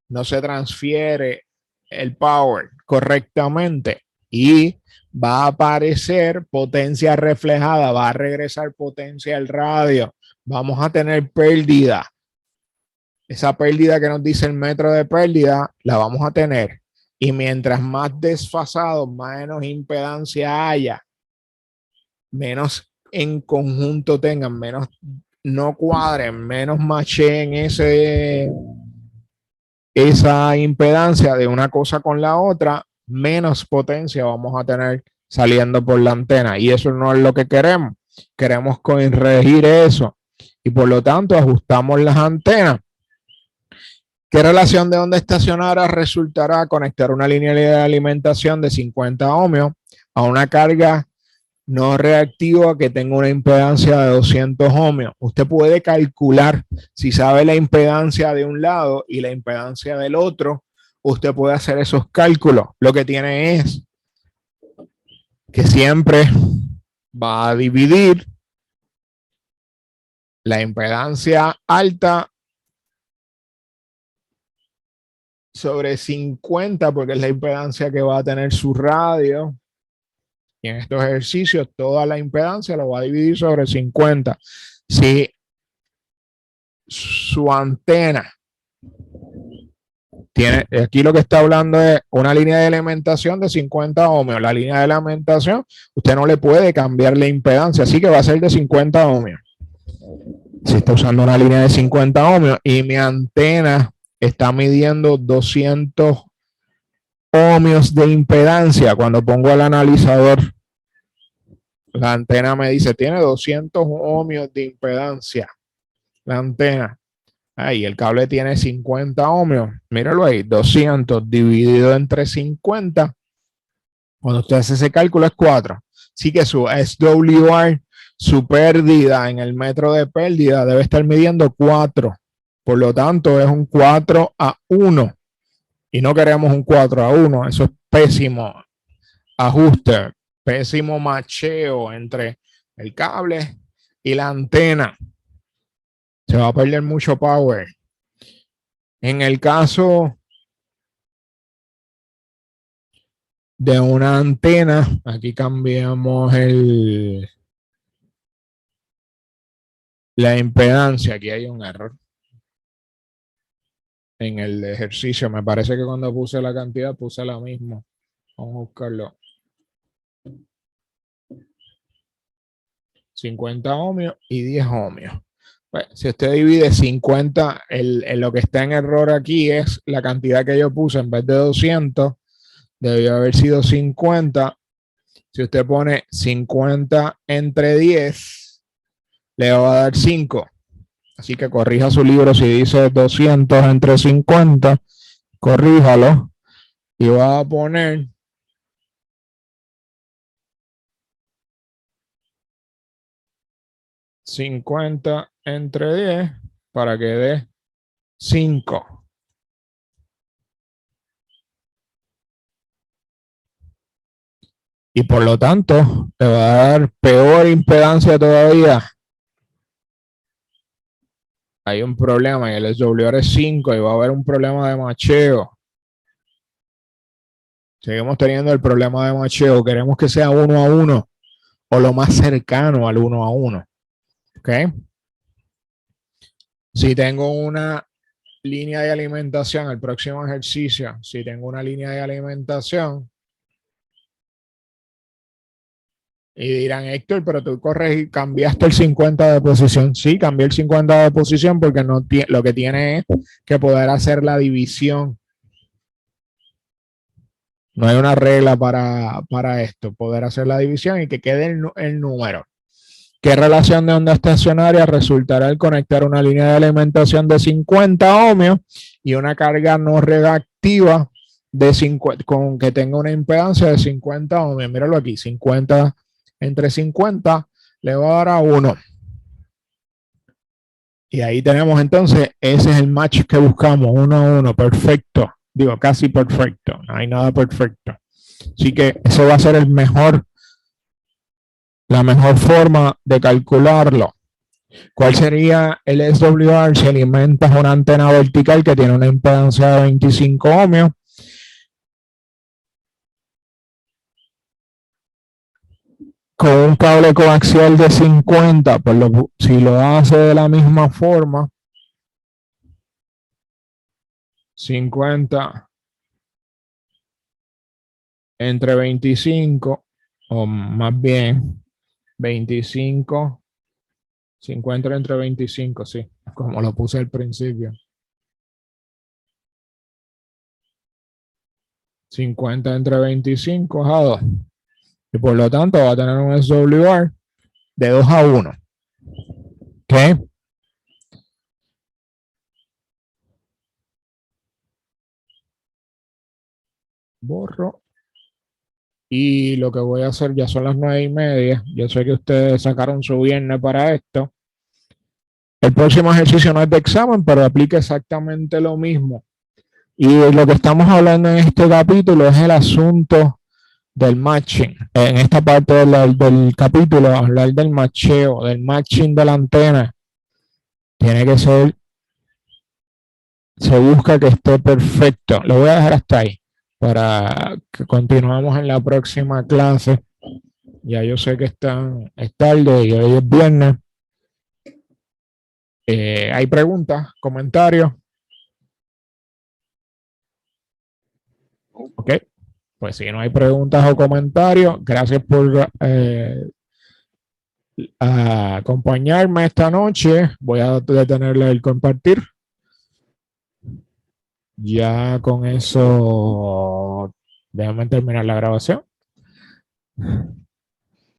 [SPEAKER 1] no se transfiere el power correctamente y va a aparecer potencia reflejada, va a regresar potencia al radio. Vamos a tener pérdida. Esa pérdida que nos dice el metro de pérdida, la vamos a tener. Y mientras más desfasados, menos impedancia haya, menos en conjunto tengan, menos no cuadren, menos macheen esa impedancia de una cosa con la otra, menos potencia vamos a tener saliendo por la antena. Y eso no es lo que queremos. Queremos corregir eso. Y por lo tanto ajustamos las antenas. ¿Qué relación de onda estacionaria resultará conectar una línea de alimentación de 50 ohmios a una carga no reactiva que tenga una impedancia de 200 ohmios? Usted puede calcular, si sabe la impedancia de un lado y la impedancia del otro, usted puede hacer esos cálculos. Lo que tiene es que siempre va a dividir la impedancia alta sobre 50 porque es la impedancia que va a tener su radio. Y en estos ejercicios toda la impedancia lo va a dividir sobre 50. Si su antena tiene, aquí lo que está hablando es una línea de alimentación de 50 ohmios. La línea de alimentación, usted no le puede cambiar la impedancia, así que va a ser de 50 ohmios. Si está usando una línea de 50 ohmios y mi antena está midiendo 200 ohmios de impedancia, cuando pongo el analizador, la antena me dice, tiene 200 ohmios de impedancia. La antena. Ahí el cable tiene 50 ohmios. Míralo ahí, 200 dividido entre 50. Cuando usted hace ese cálculo es 4. Así que su SWR, su pérdida en el metro de pérdida debe estar midiendo 4. Por lo tanto, es un 4-1. Y no queremos un 4-1. Eso es pésimo ajuste, pésimo macheo entre el cable y la antena. Se va a perder mucho power. En el caso de una antena, aquí cambiamos la impedancia. Aquí hay un error en el ejercicio. Me parece que cuando puse la cantidad puse la misma. Vamos a buscarlo. 50 ohmios y 10 ohmios. Pues, si usted divide 50, lo que está en error aquí es la cantidad que yo puse en vez de 200, debió haber sido 50. Si usted pone 50 entre 10, le va a dar 5. Así que corrija su libro si dice 200 entre 50, corríjalo y va a poner 50 entre 10 para que dé 5. Y por lo tanto, le va a dar peor impedancia todavía. Hay un problema y el SWR es 5 y va a haber un problema de macheo. Seguimos teniendo el problema de macheo. Queremos que sea 1-1 o lo más cercano al 1-1. ¿Ok? Si tengo una línea de alimentación, el próximo ejercicio, si tengo una línea de alimentación, y dirán, Héctor, pero tú cambiaste el 50 de posición. Sí, cambié el 50 de posición porque no lo que tiene es que poder hacer la división. No hay una regla para esto, poder hacer la división y que quede el número. ¿Qué relación de onda estacionaria resultará al conectar una línea de alimentación de 50 ohmios y una carga no reactiva de 50, con que tenga una impedancia de 50 ohmios? Míralo aquí, 50 entre 50 le va a dar a 1. Y ahí tenemos entonces, ese es el match que buscamos, 1-1, perfecto. Digo, casi perfecto, no hay nada perfecto. Así que eso va a ser la mejor forma de calcularlo. ¿Cuál sería el SWR si alimentas una antena vertical que tiene una impedancia de 25 ohmios? Con un cable coaxial de 50, pues si lo hace de la misma forma, 50 entre 25, o más bien 25, 50 entre 25, sí, como lo puse al principio. 50 entre 25 es a 2. Y por lo tanto va a tener un SWR de 2-1. ¿Ok? Borro. Y lo que voy a hacer, ya son las 9:30. Yo sé que ustedes sacaron su viernes para esto. El próximo ejercicio no es de examen, pero aplica exactamente lo mismo. Y lo que estamos hablando en este capítulo es el asunto del matching. En esta parte del capítulo, hablar del macheo, del matching de la antena. Tiene que ser se busca que esté perfecto. Lo voy a dejar hasta ahí para que continuemos en la próxima clase. Ya yo sé que es tarde y hoy es viernes. ¿Hay preguntas, comentarios? Ok, pues si no hay preguntas o comentarios, gracias por acompañarme esta noche. Voy a detenerle el compartir. Ya con eso, déjame terminar la grabación.